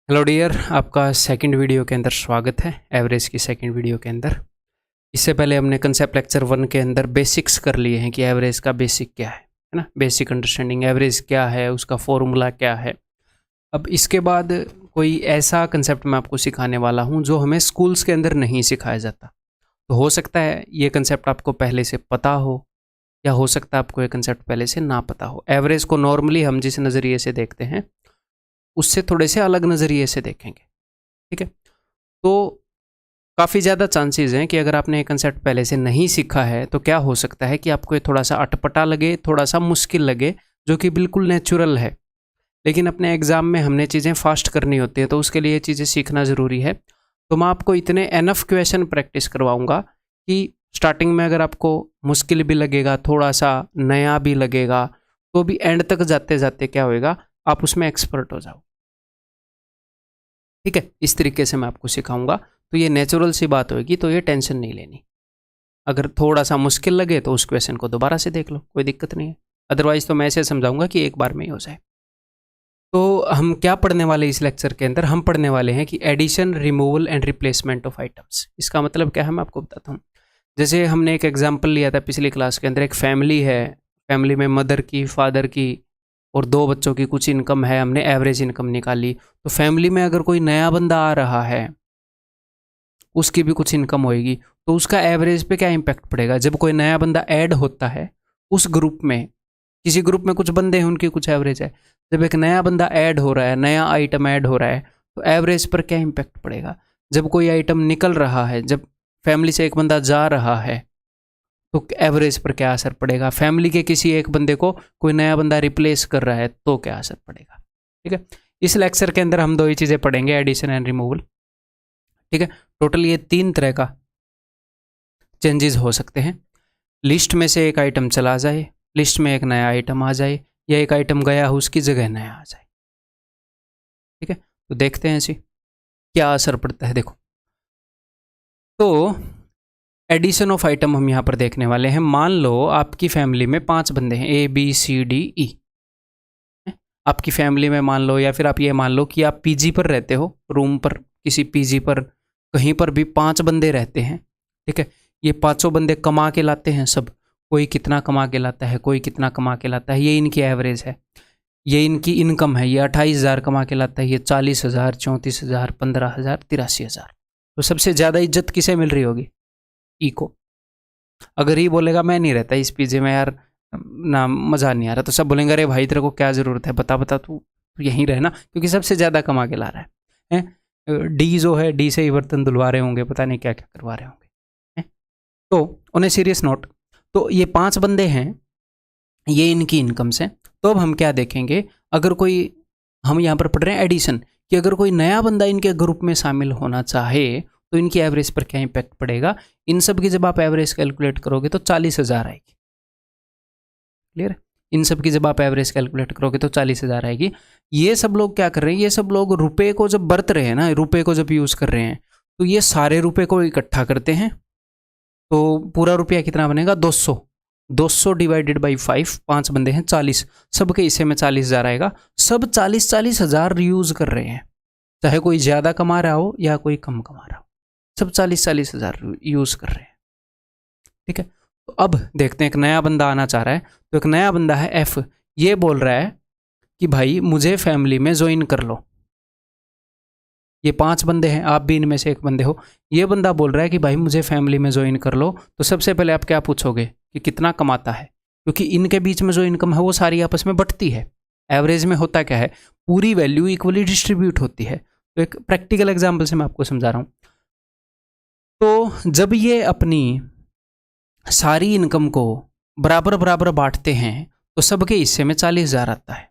Hello dear, आपका second video के अंदर स्वागत है। एवरेज की सेकंड वीडियो के अंदर इससे पहले हमने कंसेप्ट लेक्चर 1 के अंदर बेसिक्स कर लिए हैं कि एवरेज का बेसिक क्या है ना, बेसिक अंडरस्टैंडिंग एवरेज क्या है, उसका फॉर्मूला क्या है। अब इसके बाद कोई ऐसा कंसेप्ट मैं आपको सिखाने वाला हूँ जो हमें स्कूल्स के अंदर नहीं सिखाया जाता। तो हो सकता है ये कंसेप्ट आपको पहले से पता हो या हो सकता है आपको ये कंसेप्ट पहले से ना पता हो। एवरेज को नॉर्मली हम जिस नज़रिए से देखते हैं उससे थोड़े से अलग नज़रिए से देखेंगे, ठीक है। तो काफ़ी ज़्यादा चांसेस हैं कि अगर आपने ये कंसेप्ट पहले से नहीं सीखा है तो क्या हो सकता है कि आपको ये थोड़ा सा अटपटा लगे, थोड़ा सा मुश्किल लगे, जो कि बिल्कुल नेचुरल है। लेकिन अपने एग्ज़ाम में हमने चीज़ें फास्ट करनी होती है तो उसके लिए ये चीज़ें सीखना ज़रूरी है। तो मैं आपको इतने एनफ क्वेश्चन प्रैक्टिस करवाऊँगा कि स्टार्टिंग में अगर आपको मुश्किल भी लगेगा, थोड़ा सा नया भी लगेगा, तो भी एंड तक जाते जाते क्या होएगा, आप उसमें एक्सपर्ट हो जाओ, ठीक है। इस तरीके से मैं आपको सिखाऊंगा। तो ये नेचुरल सी बात होगी, तो ये टेंशन नहीं लेनी। अगर थोड़ा सा मुश्किल लगे तो उस क्वेश्चन को दोबारा से देख लो, कोई दिक्कत नहीं है। अदरवाइज तो मैं ऐसे समझाऊंगा कि एक बार में ही हो जाए। तो हम क्या पढ़ने वाले इस लेक्चर के अंदर, हम पढ़ने वाले हैं कि addition, removal and replacement of items. इसका मतलब क्या है मैं आपको बताता हूँ। जैसे हमने एक एग्जाम्पल लिया था पिछली क्लास के अंदर, एक फैमिली है, फैमिली में मदर की, फादर की और 2 बच्चों की कुछ इनकम है, हमने एवरेज इनकम निकाली। तो फैमिली में अगर कोई नया बंदा आ रहा है उसकी भी कुछ इनकम होएगी, तो उसका एवरेज पे क्या इम्पैक्ट पड़ेगा। जब कोई नया बंदा ऐड होता है उस ग्रुप में, किसी ग्रुप में कुछ बंदे हैं उनकी कुछ एवरेज है, जब एक नया बंदा ऐड हो रहा है, नया आइटम ऐड हो रहा है, तो एवरेज पर क्या इम्पैक्ट पड़ेगा। जब कोई आइटम निकल रहा है, जब फैमिली से एक बंदा जा रहा है, तो एवरेज पर क्या असर पड़ेगा। फैमिली के किसी एक बंदे को कोई नया बंदा रिप्लेस कर रहा है तो क्या असर पड़ेगा, ठीक है। इस लेक्चर के अंदर हम 2 ही चीज़ें पढ़ेंगे, एडिशन एंड रिमूवल, ठीक है। टोटल ये 3 तरह का चेंजेस हो सकते हैं। लिस्ट में से एक आइटम चला जाए, लिस्ट में एक नया आइटम आ जाए, या एक आइटम गया हो उसकी जगह नया आ जाए, ठीक है। तो देखते हैं इसी क्या असर पड़ता है। देखो, तो एडिशन ऑफ आइटम हम यहाँ पर देखने वाले हैं। मान लो आपकी फैमिली में 5 बंदे हैं, ABCDE। आपकी फैमिली में मान लो, या फिर आप ये मान लो कि आप पीजी पर रहते हो, रूम पर, किसी पीजी पर, कहीं पर भी 5 बंदे रहते हैं, ठीक है। ये 500 बंदे कमा के लाते हैं सब, कोई कितना कमा के लाता है, कोई कितना कमा के लाता है, ये इनकी एवरेज है, ये इनकी इनकम है। ये 28,000 कमा के लाता है, ये 40,000, 34,000, 15,000, 83,000। तो सबसे ज़्यादा इज्जत किसे मिल रही होगी? ई को। अगर ये बोलेगा मैं नहीं रहता इस पीजे में यार, ना मज़ा नहीं आ रहा, तो सब बोलेंगे अरे भाई तेरे को क्या ज़रूरत है, बता बता तू यहीं रहना, क्योंकि सबसे ज़्यादा कमा के ला रहा है। डी जो है, डी से ही बर्तन धुलवा रहे होंगे, पता नहीं क्या क्या करवा रहे होंगे, हैं? तो ऑन ए सीरियस नोट, तो ये 5 बंदे हैं, ये इनकी इनकम्स हैं। तो अब हम क्या देखेंगे, अगर कोई, हम यहाँ पर पढ़ रहे हैं एडिशन, कि अगर कोई नया बंदा इनके ग्रुप में शामिल होना चाहे तो इनकी एवरेज पर क्या इम्पैक्ट पड़ेगा। इन सब की जब आप एवरेज कैलकुलेट करोगे तो 40,000 आएगी, क्लियर। इन सब की जब आप एवरेज कैलकुलेट करोगे तो 40,000 आएगी। ये सब लोग क्या कर रहे हैं, ये सब लोग रुपए को जब बरत रहे हैं ना, रुपए को जब यूज़ कर रहे हैं, तो ये सारे रुपए को इकट्ठा करते हैं, तो पूरा रुपया कितना बनेगा, 200। 200 डिवाइडेड बाई 5, 5 बंदे हैं, 40, सबके हिस्से में 40,000 आएगा। सब 40,000 यूज़ कर रहे हैं, चाहे कोई ज़्यादा कमा रहा हो या कोई कम कमा रहा हो, सब 40,000 यूज़ कर रहे हैं, ठीक है। तो अब देखते हैं, एक नया बंदा आना चाह रहा है, तो एक नया बंदा है F, ये बोल रहा है कि भाई मुझे फैमिली में ज्वाइन कर लो। ये 5 बंदे हैं, आप भी इनमें से एक बंदे हो। ये बंदा बोल रहा है कि भाई मुझे फैमिली में ज्वाइन कर लो। तो सबसे पहले आप क्या पूछोगे कि कितना कमाता है, क्योंकि इनके बीच में जो इनकम है वो सारी आपस में बंटती है। एवरेज में होता क्या है, पूरी वैल्यू इक्वली डिस्ट्रीब्यूट होती है। तो एक प्रैक्टिकल एग्जाम्पल से मैं आपको समझा रहा हूँ। तो जब ये अपनी सारी इनकम को बराबर बराबर बांटते हैं तो सबके हिस्से में 40,000 आता है।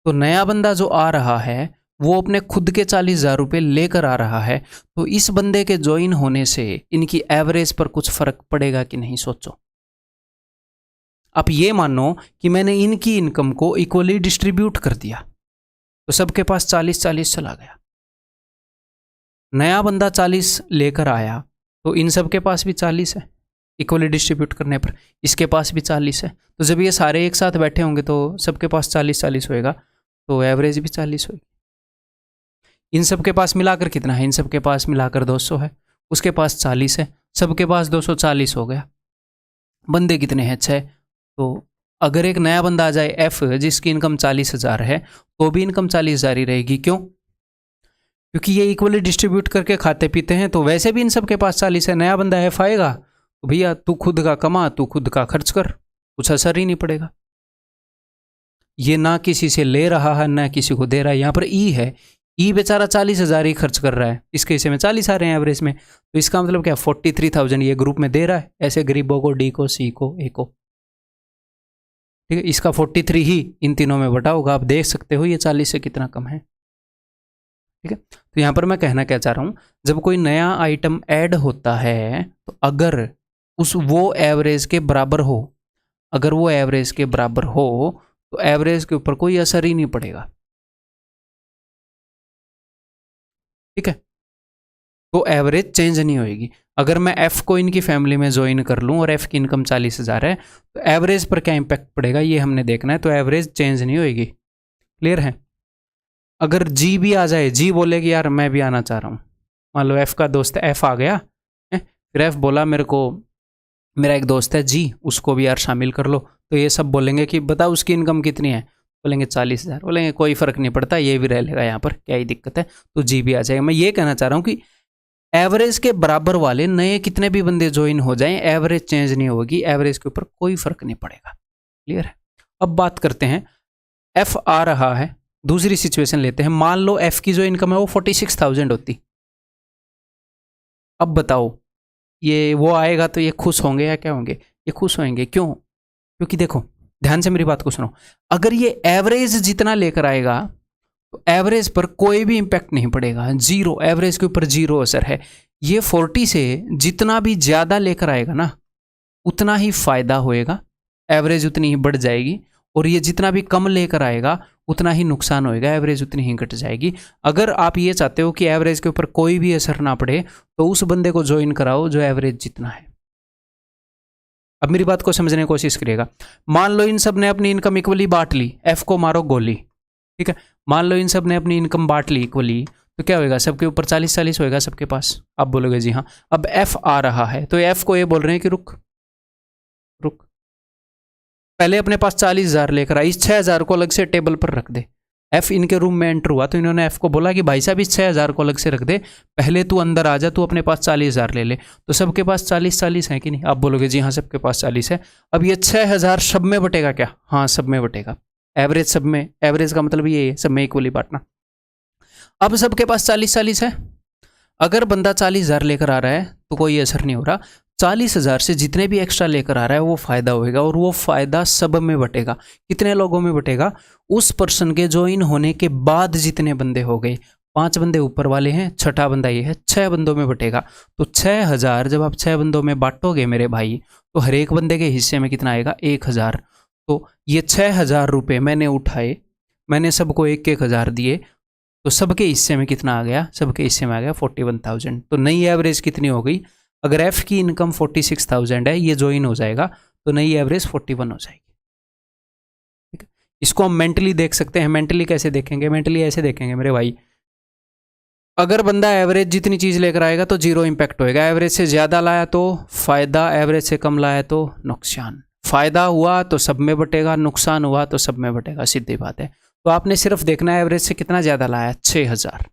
तो नया बंदा जो आ रहा है वो अपने खुद के 40,000 रुपये लेकर आ रहा है। तो इस बंदे के ज्वाइन होने से इनकी एवरेज पर कुछ फर्क पड़ेगा कि नहीं, सोचो। आप ये मानो कि मैंने इनकी इनकम को इक्वली डिस्ट्रीब्यूट कर दिया, तो सबके पास 40-40 चला गया। नया बंदा 40 लेकर आया तो इन सब के पास भी 40 है, इक्वली डिस्ट्रीब्यूट करने पर इसके पास भी 40 है। तो जब ये सारे एक साथ बैठे होंगे तो सबके पास 40-40 होएगा, तो एवरेज भी 40 होगी। इन सब के पास मिलाकर कितना है, इन सब के पास मिलाकर 200 है, उसके पास 40 है, सबके पास 240 हो गया। बंदे कितने हैं, 6। तो अगर एक नया बंदा आ जाए एफ जिसकी इनकम 40,000 है तो भी इनकम 40,000 ही रहेगी। क्यों? क्योंकि ये इक्वली डिस्ट्रीब्यूट करके खाते पीते हैं, तो वैसे भी इन सब के पास 40 है। नया बंदा एफ आएगा तो भैया तू खुद का कमा, तू खुद का खर्च कर, कुछ असर ही नहीं पड़ेगा। ये ना किसी से ले रहा है ना किसी को दे रहा है। यहाँ पर ई है, ई बेचारा 40,000 ही खर्च कर रहा है, इसके हिस्से में 40 आ रहे हैं एवरेज में, तो इसका मतलब क्या 43,000 ये ग्रुप में दे रहा है ऐसे गरीबों को, डी को, सी को, ए को। ठीक है, इसका 43 ही इन तीनों में बटा होगा। आप देख सकते हो ये 40 से कितना कम है। ठीक है, तो यहाँ पर मैं कहना क्या चाह रहा हूँ, जब कोई नया आइटम ऐड होता है तो अगर वो एवरेज के बराबर हो, अगर वो एवरेज के बराबर हो तो एवरेज के ऊपर कोई असर ही नहीं पड़ेगा। ठीक है, तो एवरेज चेंज नहीं होगी। अगर मैं एफ को इनकी फैमिली में ज्वाइन कर लूँ और एफ की इनकम 40,000 है तो एवरेज पर क्या इंपैक्ट पड़ेगा ये हमने देखना है। तो एवरेज चेंज नहीं होगी। क्लियर है? अगर जी भी आ जाए, जी बोले कि यार मैं भी आना चाह रहा हूँ, मान लो एफ का दोस्त है, एफ आ गया है, फिर एफ बोला मेरा एक दोस्त है जी, उसको भी यार शामिल कर लो, तो ये सब बोलेंगे कि बता उसकी इनकम कितनी है, बोलेंगे 40,000, बोलेंगे कोई फ़र्क नहीं पड़ता, ये भी रह लेगा यहाँ पर, क्या ही दिक्कत है, तो जी भी आ जाएगा। मैं ये कहना चाह रहा हूँ कि एवरेज के बराबर वाले नए कितने भी बंदे ज्वाइन हो जाएं, एवरेज चेंज नहीं होगी, एवरेज के ऊपर कोई फर्क नहीं पड़ेगा। क्लियर है? अब बात करते हैं, एफ आ रहा है, दूसरी सिचुएशन लेते हैं। मान लो एफ की जो इनकम है वो 46,000 होती। अब बताओ ये वो आएगा तो ये खुश होंगे या क्या होंगे? ये खुश होंगे। क्यों? क्योंकि देखो ध्यान से मेरी बात को सुनो, अगर ये एवरेज जितना लेकर आएगा तो एवरेज पर कोई भी इंपैक्ट नहीं पड़ेगा, जीरो, एवरेज के ऊपर जीरो असर है। ये 40 से जितना भी ज़्यादा लेकर आएगा ना उतना ही फायदा होएगा, एवरेज उतनी ही बढ़ जाएगी, और ये जितना भी कम लेकर आएगा उतना ही नुकसान होएगा, एवरेज उतनी ही घट जाएगी। अगर आप ये चाहते हो कि एवरेज के ऊपर कोई भी असर ना पड़े तो उस बंदे को ज्वाइन कराओ जो एवरेज जितना है। अब मेरी बात को समझने की कोशिश करिएगा। मान लो इन सब ने अपनी इनकम इक्वली बांट ली, एफ को मारो गोली। ठीक है, मान लो इन सब ने अपनी इनकम बांट ली इक्वली, तो क्या होएगा? सबके ऊपर 40-40 होएगा सबके पास। आप बोलोगे जी हाँ। अब एफ आ रहा है तो एफ को ये बोल रहे हैं कि रुक, पहले अपने पास 40,000 लेकर आ, इस 6,000 को अलग से टेबल पर रख दे। एफ इनके रूम में एंटर हुआ तो इन्होंने एफ को बोला कि भाई साहब इस 6,000 को अलग से रख दे, पहले तू अंदर आ जा, तू अपने पास 40,000 ले ले। तो सबके पास 40-40 है कि नहीं? आप बोलोगे जी हाँ सबके पास 40 है। अब ये 6,000 सब में बटेगा क्या? हाँ सब में बटेगा। एवरेज सब में, एवरेज का मतलब ये है सब में इक्वली बांटना। अब सबके पास 40-40 है। अगर बंदा 40,000 लेकर आ रहा है तो कोई असर नहीं हो रहा, 40,000 से जितने भी एक्स्ट्रा लेकर आ रहा है वो फ़ायदा होएगा, और वो फ़ायदा सब में बटेगा। कितने लोगों में बटेगा? उस पर्सन के ज्वाइन होने के बाद जितने बंदे हो गए, 5 बंदे ऊपर वाले हैं, छठा बंदा ये है, 6 बंदों में बटेगा। तो 6,000 जब आप 6 बंदों में बांटोगे मेरे भाई, तो हर एक बंदे के हिस्से में कितना आएगा? 1,000। तो ये 6,000 रुपये मैंने उठाए, मैंने सबको 1-1 हज़ार दिए, तो सबके हिस्से में कितना आ गया? सबके हिस्से में आ गया 41,000। तो नई एवरेज कितनी हो गई? अगर एफ की इनकम 46,000 है, ये ज्वाइन हो जाएगा तो नई एवरेज 41 हो जाएगी। ठीक है, इसको हम मेंटली देख सकते हैं। मेंटली कैसे देखेंगे? मेंटली ऐसे देखेंगे मेरे भाई, अगर बंदा एवरेज जितनी चीज़ लेकर आएगा तो जीरो इंपैक्ट होएगा, एवरेज से ज़्यादा लाया तो फ़ायदा, एवरेज से कम लाया तो नुकसान। फ़ायदा हुआ तो सब में बटेगा, नुकसान हुआ तो सब में बटेगा, सीधी बात है। तो आपने सिर्फ देखना है एवरेज से कितना ज़्यादा लाया, 6,000।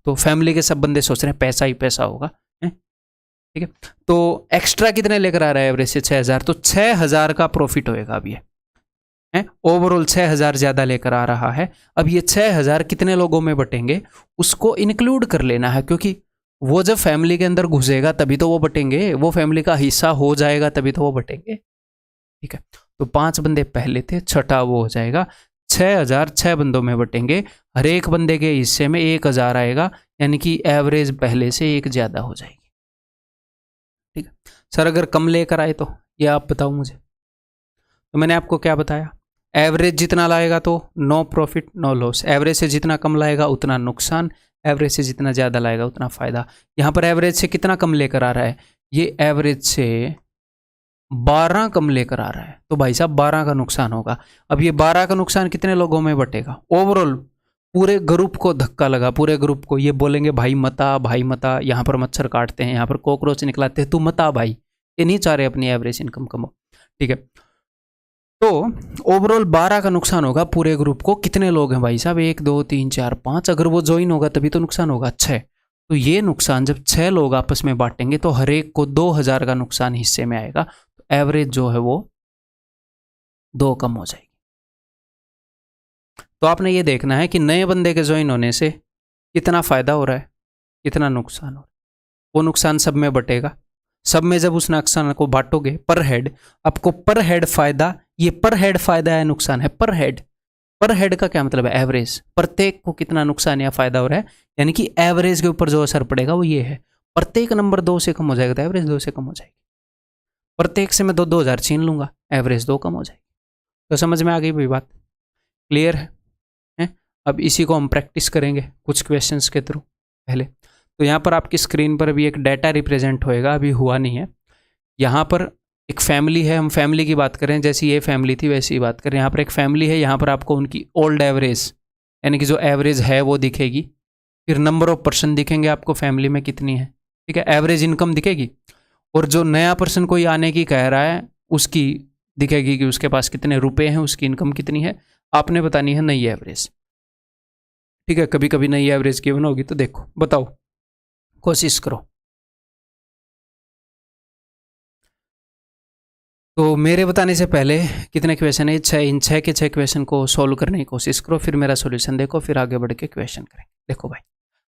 तो फैमिली के सब बंदे सोच रहे हैं पैसा ही पैसा होगा, ठीक है। तो एक्स्ट्रा कितने लेकर आ रहा है एवरेज से? 6,000। तो 6,000 का प्रॉफिट होएगा अब ये, ओवरऑल 6,000 ज़्यादा लेकर आ रहा है। अब ये 6,000 कितने लोगों में बटेंगे उसको इंक्लूड कर लेना है, क्योंकि वो जब फैमिली के अंदर घुसेगा तभी तो वो बटेंगे, वो फैमिली का हिस्सा हो जाएगा तभी तो वो बटेंगे। ठीक है, तो 5 बंदे पहले थे, छठा वो हो जाएगा। 6,000 6 बंदों में बटेंगे, हर एक बंदे के हिस्से में 1,000 आएगा, यानी कि एवरेज पहले से 1 ज़्यादा हो जाएगी। ठीक है सर, अगर कम लेकर आए तो ये आप बताओ मुझे। तो मैंने आपको क्या बताया, एवरेज जितना लाएगा तो no profit no loss, average से जितना कम लाएगा उतना नुकसान, एवरेज से जितना ज़्यादा लाएगा उतना फ़ायदा। यहाँ पर एवरेज से कितना कम लेकर आ रहा है? ये एवरेज से 12 कम लेकर आ रहा है, तो भाई साहब 12 का नुकसान होगा। अब ये 12 का नुकसान कितने लोगों में बटेगा? ओवरऑल पूरे ग्रुप को धक्का लगा, पूरे ग्रुप को ये बोलेंगे भाई मता, यहाँ पर मच्छर काटते हैं, यहाँ पर कॉकरोच निकलाते हैं, तू मता भाई, ये नहीं चाह रहे अपनी एवरेज इनकम कम हो, ठीक है। तो ओवरऑल 12 का नुकसान होगा पूरे ग्रुप को। कितने लोग हैं भाई साहब, 1 2 3 4 5, अगर वो ज्वाइन होगा तभी तो नुकसान होगा 6। तो ये नुकसान जब 6 लोग आपस में बांटेंगे तो हर एक को 2000 का नुकसान हिस्से में आएगा, तो एवरेज जो है वो 2 कम हो जाएगी। तो आपने ये देखना है कि नए बंदे के ज्वाइन होने से कितना फायदा हो रहा है, कितना नुकसान हो रहा है। वो नुकसान सब में बटेगा, सब में जब उस नुकसान को बांटोगे पर हेड, आपको पर हेड फायदा, ये पर हेड फायदा है नुकसान है, पर हेड का क्या मतलब है, एवरेज, प्रत्येक को कितना नुकसान या फायदा हो रहा है, यानी कि एवरेज के ऊपर जो असर पड़ेगा वो ये है। प्रत्येक नंबर 2 से कम हो जाएगा तो एवरेज 2 से कम हो जाएगी। प्रत्येक से मैं 2000 छीन लूंगा, एवरेज 2 कम हो जाएगी। तो समझ में आ गई भाई बात, क्लियर है? अब इसी को हम प्रैक्टिस करेंगे कुछ क्वेश्चंस के थ्रू पहले। तो यहाँ पर आपकी स्क्रीन पर अभी एक डाटा रिप्रेजेंट होएगा, अभी हुआ नहीं है। यहाँ पर एक फैमिली है, हम फैमिली की बात करें, जैसी ये फैमिली थी वैसी ही बात करें। यहाँ पर एक फैमिली है, यहाँ पर आपको उनकी ओल्ड एवरेज यानी कि जो एवरेज है वो दिखेगी, फिर नंबर ऑफ पर्सन दिखेंगे आपको फैमिली में कितनी है, ठीक है, एवरेज इनकम दिखेगी, और जो नया पर्सन कोई आने की कह रहा है उसकी दिखेगी कि उसके पास कितने रुपए हैं, उसकी इनकम कितनी है, आपने बतानी है नई एवरेज, ठीक है। कभी कभी नई एवरेज गिवन होगी तो देखो, बताओ, कोशिश करो। तो मेरे बताने से पहले कितने क्वेश्चन है, 6, इन 6 के 6 क्वेश्चन को सॉल्व करने की कोशिश करो, फिर मेरा सॉल्यूशन देखो, फिर आगे बढ़ के क्वेश्चन करें। देखो भाई,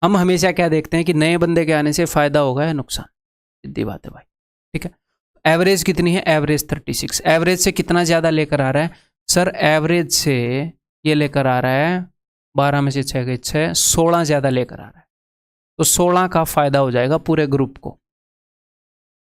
हम हमेशा क्या देखते हैं कि नए बंदे के आने से फायदा होगा या नुकसान, सीधी बात है भाई, ठीक है। एवरेज कितनी है, एवरेज 36, एवरेज से कितना ज़्यादा लेकर आ रहा है सर, एवरेज से ये लेकर आ रहा है 12 में से 6 गए 6, 16 ज़्यादा लेकर आ रहा है, तो 16 का फायदा हो जाएगा पूरे ग्रुप को,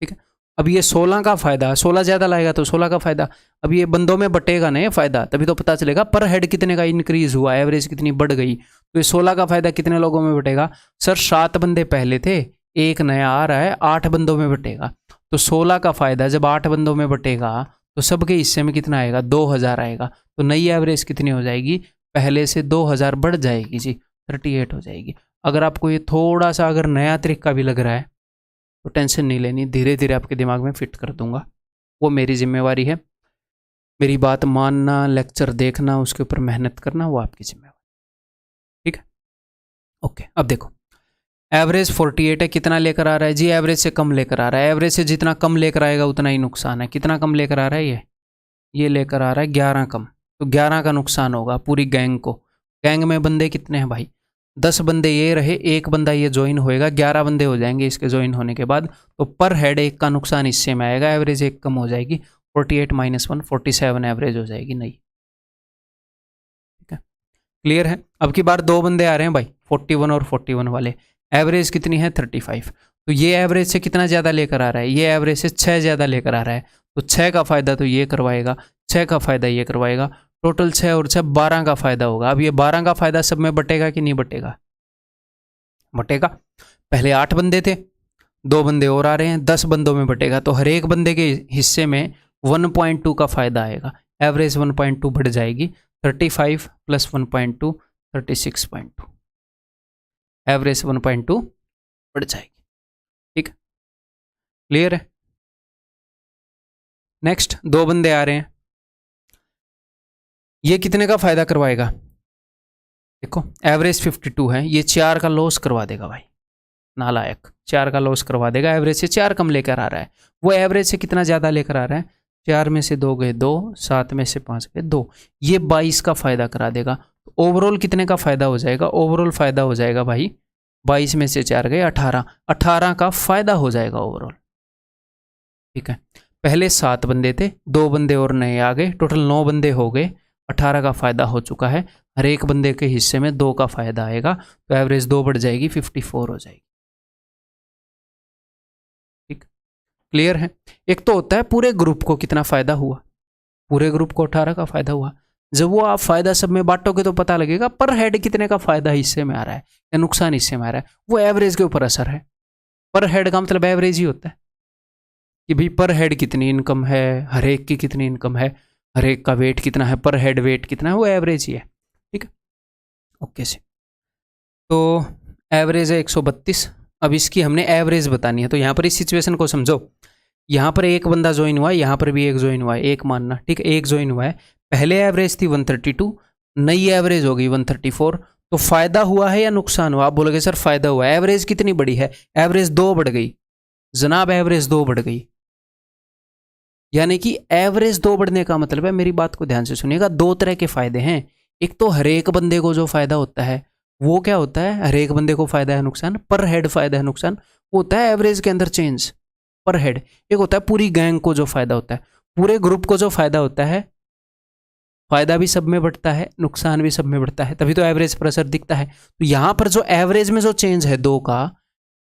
ठीक है। अब ये 16 का फायदा, 16 ज़्यादा लाएगा तो 16 का फायदा, अब ये बंदों में बटेगा ना ये फायदा, तभी तो पता चलेगा पर हेड कितने का इंक्रीज हुआ, एवरेज कितनी बढ़ गई। तो ये 16 का फायदा कितने लोगों में बटेगा सर, 7 बंदे पहले थे, एक नया आ रहा है, 8 बंदों में बटेगा। तो 16 का फायदा जब 8 बंदों में बटेगा तो सबके हिस्से में कितना आएगा, 2000 आएगा। तो नई एवरेज कितनी हो जाएगी, पहले से 2000 बढ़ जाएगी जी, 38 हो जाएगी। अगर आपको ये थोड़ा सा अगर नया तरीका भी लग रहा है तो टेंशन नहीं लेनी, धीरे धीरे आपके दिमाग में फिट कर दूंगा, वो मेरी जिम्मेवारी है। मेरी बात मानना, लेक्चर देखना, उसके ऊपर मेहनत करना, वो आपकी जिम्मेवारी, ठीक है। ओके, अब देखो एवरेज 48 है, कितना लेकर आ रहा है जी, एवरेज से कम लेकर आ रहा है। एवरेज से जितना कम लेकर आएगा उतना ही नुकसान है। कितना कम लेकर आ रहा है ये लेकर आ रहा है 11 कम, तो 11 का नुकसान होगा पूरी गैंग को। गैंग में बंदे कितने हैं भाई, 10 बंदे ये रहे, एक बंदा ये ज्वाइन होएगा, 11 बंदे हो जाएंगे इसके ज्वाइन होने के बाद। तो पर हेड 1 का नुकसान हिस्से में आएगा, एवरेज 1 कम हो जाएगी, 48 - 1 47 एवरेज हो जाएगी नई, ठीक है, क्लियर है। अब की बार 2 बंदे आ रहे हैं भाई, 41 और 41 वाले, एवरेज कितनी है 35। तो ये एवरेज से कितना ज़्यादा लेकर आ रहा है, ये एवरेज से 6 ज़्यादा लेकर आ रहा है, तो 6 का फायदा तो ये करवाएगा, 6 का फायदा ये करवाएगा, टोटल 6 और 6 12 का फायदा होगा। अब ये 12 का फायदा सब में बटेगा कि नहीं बटेगा, बटेगा। पहले 8 बंदे थे, 2 बंदे और आ रहे हैं, 10 बंदों में बटेगा, तो हर एक बंदे के हिस्से में 1.2 का फायदा आएगा, एवरेज 1.2 बढ़ जाएगी, 35 + 1.2 36.2, एवरेज 1.2 बढ़ जाएगी, ठीक, क्लियर है। नेक्स्ट 2 बंदे आ रहे हैं, ये कितने का फायदा करवाएगा, देखो एवरेज 52 है, ये 4 का लॉस करवा देगा भाई, नालायक, 4 का लॉस करवा देगा, एवरेज से 4 कम लेकर आ रहा है। वो एवरेज से कितना ज़्यादा लेकर आ रहा है, 4 में से 2 गए 2, 7 में से 5 गए 2, ये 22 का फायदा करा देगा। तो ओवरऑल कितने का फायदा हो जाएगा, ओवरऑल फायदा हो जाएगा भाई 22 में से 4 गए 18, 18 का फायदा हो जाएगा ओवरऑल, ठीक है। पहले 7 बंदे थे, 2 बंदे और नए आ गए, टोटल 9 बंदे हो गए, 18 का फायदा हो चुका है, हर एक बंदे के हिस्से में 2 का फायदा आएगा, तो एवरेज 2 बढ़ जाएगी, 54 हो जाएगी, ठीक, क्लियर है। एक तो होता है पूरे ग्रुप को कितना फायदा हुआ, पूरे ग्रुप को 18 का फायदा हुआ, जब वो आप फायदा सब में बांटोगे तो पता लगेगा पर हेड कितने का फायदा हिस्से में आ रहा है या नुकसान हिस्से में आ रहा है, वो एवरेज के ऊपर असर है। पर हेड का मतलब एवरेज ही होता है कि भाई पर हेड कितनी इनकम है, हर एक की कितनी इनकम है, हर एक का वेट कितना है, पर हेड वेट कितना है, वो एवरेज ही है, ठीक है। ओके से तो एवरेज है 132। अब इसकी हमने एवरेज बतानी है, तो यहाँ पर इस सिचुएशन को समझो। यहाँ पर एक बंदा ज्वाइन हुआ है, यहाँ पर भी एक ज्वाइन हुआ है, एक मानना, ठीक है, एक ज्वाइन हुआ है। पहले एवरेज थी 132, नई एवरेज हो गई 134। तो फायदा हुआ है या नुकसान हुआ? आप बोलोगे सर फायदा हुआ है। एवरेज कितनी बढ़ी है? एवरेज 2 बढ़ गई जनाब, एवरेज 2 बढ़ गई। यानी कि एवरेज 2 बढ़ने का मतलब है, मेरी बात को ध्यान से सुनिएगा, 2 तरह के फायदे हैं। एक तो हर एक बंदे को जो फायदा होता है वो क्या होता है? हर एक बंदे को फायदा है नुकसान, पर हेड फायदा है नुकसान, वो होता है एवरेज के अंदर चेंज पर हेड। एक होता है पूरी गैंग को जो फायदा होता है, पूरे ग्रुप को जो फायदा होता है। फायदा भी सब में बढ़ता है, नुकसान भी सब में बढ़ता है, तभी तो एवरेज पर असर दिखता है। तो यहां पर जो एवरेज में जो चेंज है 2 का,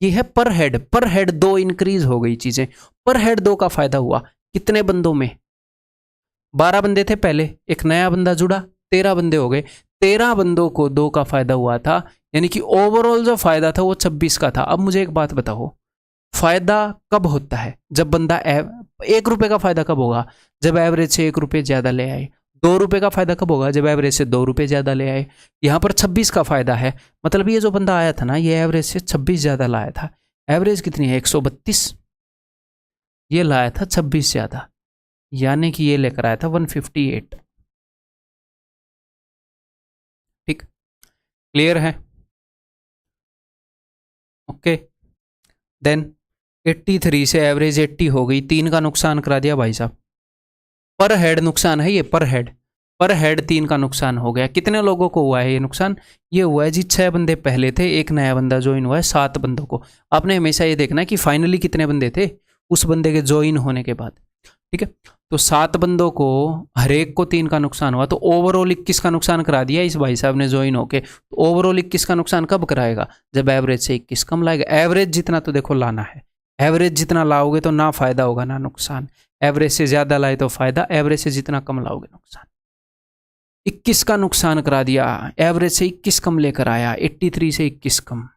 ये है पर हेड। पर हेड 2 इंक्रीज हो गई चीजें, पर हेड 2 का फायदा हुआ। कितने बंदों में? 12 बंदे थे पहले, एक नया बंदा जुड़ा, 13 बंदे हो गए। 13 बंदों को 2 का फायदा हुआ था, यानी कि ओवरऑल जो फायदा था वो 26 का था। अब मुझे एक बात बताओ, फायदा कब होता है? जब बंदा 1 रुपए का फायदा कब होगा? जब एवरेज से 1 रुपये ज्यादा ले आए। 2 रुपए का फायदा कब होगा? जब एवरेज से 2 रुपये ज्यादा ले आए। यहाँ पर 26 का फायदा है, मतलब ये जो बंदा आया था ना, ये एवरेज से 26 ज्यादा लाया था। एवरेज कितनी है? 132, ये लाया था 26 ज्यादा, यानी कि ये लेकर आया था 158। ठीक, क्लियर है? ओके, देन 83 से एवरेज 80 हो गई, 3 का नुकसान करा दिया भाई साहब। पर हेड नुकसान है ये, पर हेड 3 का नुकसान हो गया। कितने लोगों को हुआ है ये नुकसान? ये हुआ है जी 6 बंदे पहले थे, एक नया बंदा ज्वाइन हुआ है, 7 बंदों को। आपने हमेशा ये देखना है कि फाइनली कितने बंदे थे उस बंदे के ज्वाइन होने के बाद, ठीक है। तो 7 बंदों को, हर एक को 3 का नुकसान हुआ, तो ओवरऑल 21 का नुकसान करा दिया इस भाई साहब ने ज्वाइन होके। तो ओवरऑल 21 का नुकसान कब कराएगा? जब एवरेज से 21 कम लाएगा। एवरेज जितना तो देखो लाना है, एवरेज जितना लाओगे तो ना फायदा होगा ना नुकसान। एवरेज से ज्यादा लाए तो फायदा, एवरेज से जितना कम लाओगे नुकसान। 21 का नुकसान करा दिया, एवरेज से 21 कम लेकर आया, 83 से 21 कम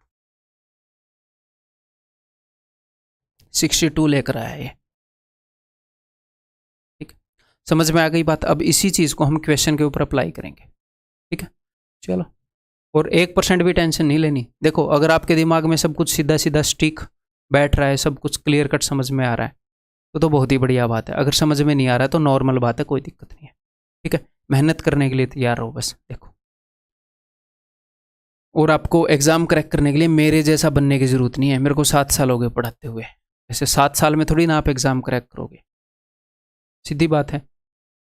62 लेकर आया ये। ठीक है, समझ में आ गई बात? अब इसी चीज को हम क्वेश्चन के ऊपर अप्लाई करेंगे, ठीक है। चलो, और 1% भी टेंशन नहीं लेनी। देखो, अगर आपके दिमाग में सब कुछ सीधा सीधा स्टिक बैठ रहा है, सब कुछ क्लियर कट समझ में आ रहा है, तो बहुत ही बढ़िया बात है। अगर समझ में नहीं आ रहा है तो नॉर्मल बात है, कोई दिक्कत नहीं है, ठीक है। मेहनत करने के लिए तैयार रहो बस। देखो, और आपको एग्जाम क्रैक करने के लिए मेरे जैसा बनने की जरूरत नहीं है। मेरे को 7 साल हो गए पढ़ाते हुए, ऐसे 7 साल में थोड़ी ना आप एग्जाम क्रैक करोगे, सीधी बात है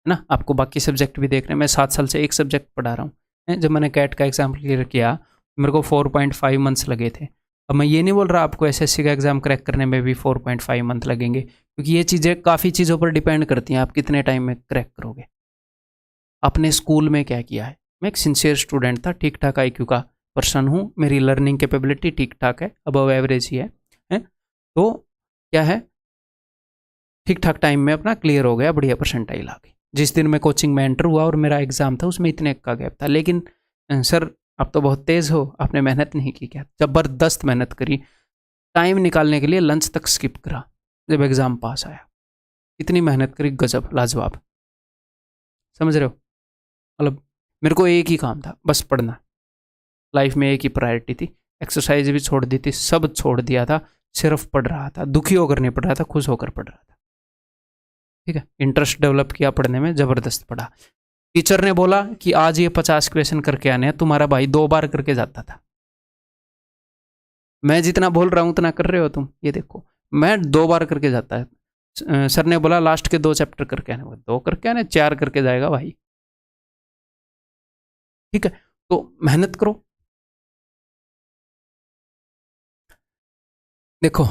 ना। आपको बाकी सब्जेक्ट भी देख रहे हैं, मैं 7 साल से एक सब्जेक्ट पढ़ा रहा हूँ। जब मैंने कैट का एग्जाम क्लियर किया मेरे को 4.5 मंथ्स लगे थे। अब मैं ये नहीं बोल रहा आपको एसएससी का एग्जाम क्रैक करने में भी 4.5 मंथ लगेंगे, क्योंकि ये चीज़ें काफ़ी चीज़ों पर डिपेंड करती हैं, आप कितने टाइम में क्रैक करोगे। अपने स्कूल में क्या किया है? मैं एक सिंसियर स्टूडेंट था, ठीक ठाक आईक्यू का पर्सन हूँ, मेरी लर्निंग कैपेबिलिटी ठीक ठाक है, अबव एवरेज ही है? तो क्या है, ठीक ठाक टाइम में अपना क्लियर हो गया, बढ़िया परसेंटाइल आ गई। जिस दिन मैं कोचिंग में एंटर हुआ और मेरा एग्जाम था उसमें इतने का गैप था। लेकिन सर आप तो बहुत तेज़ हो, आपने मेहनत नहीं की क्या? ज़बरदस्त मेहनत करी, टाइम निकालने के लिए लंच तक स्किप करा जब एग्ज़ाम पास आया। इतनी मेहनत करी, गजब, लाजवाब। समझ रहे हो? मतलब मेरे को एक ही काम था, बस पढ़ना। लाइफ में एक ही प्रायोरिटी थी, एक्सरसाइज भी छोड़ दी थी, सब छोड़ दिया था, सिर्फ पढ़ रहा था। दुखी होकर नहीं पढ़ रहा था, खुश होकर पढ़ रहा था, ठीक है। इंटरेस्ट डेवलप किया पढ़ने में, ज़बरदस्त पढ़ा। टीचर ने बोला कि आज ये 50 क्वेश्चन करके आने हैं, तुम्हारा भाई 2 बार करके जाता था। मैं जितना बोल रहा हूँ उतना कर रहे हो तुम, ये देखो, मैं 2 बार करके जाता है। सर ने बोला लास्ट के 2 चैप्टर करके आने, 2 करके आने, 4 करके जाएगा भाई, ठीक है। तो मेहनत करो। देखो,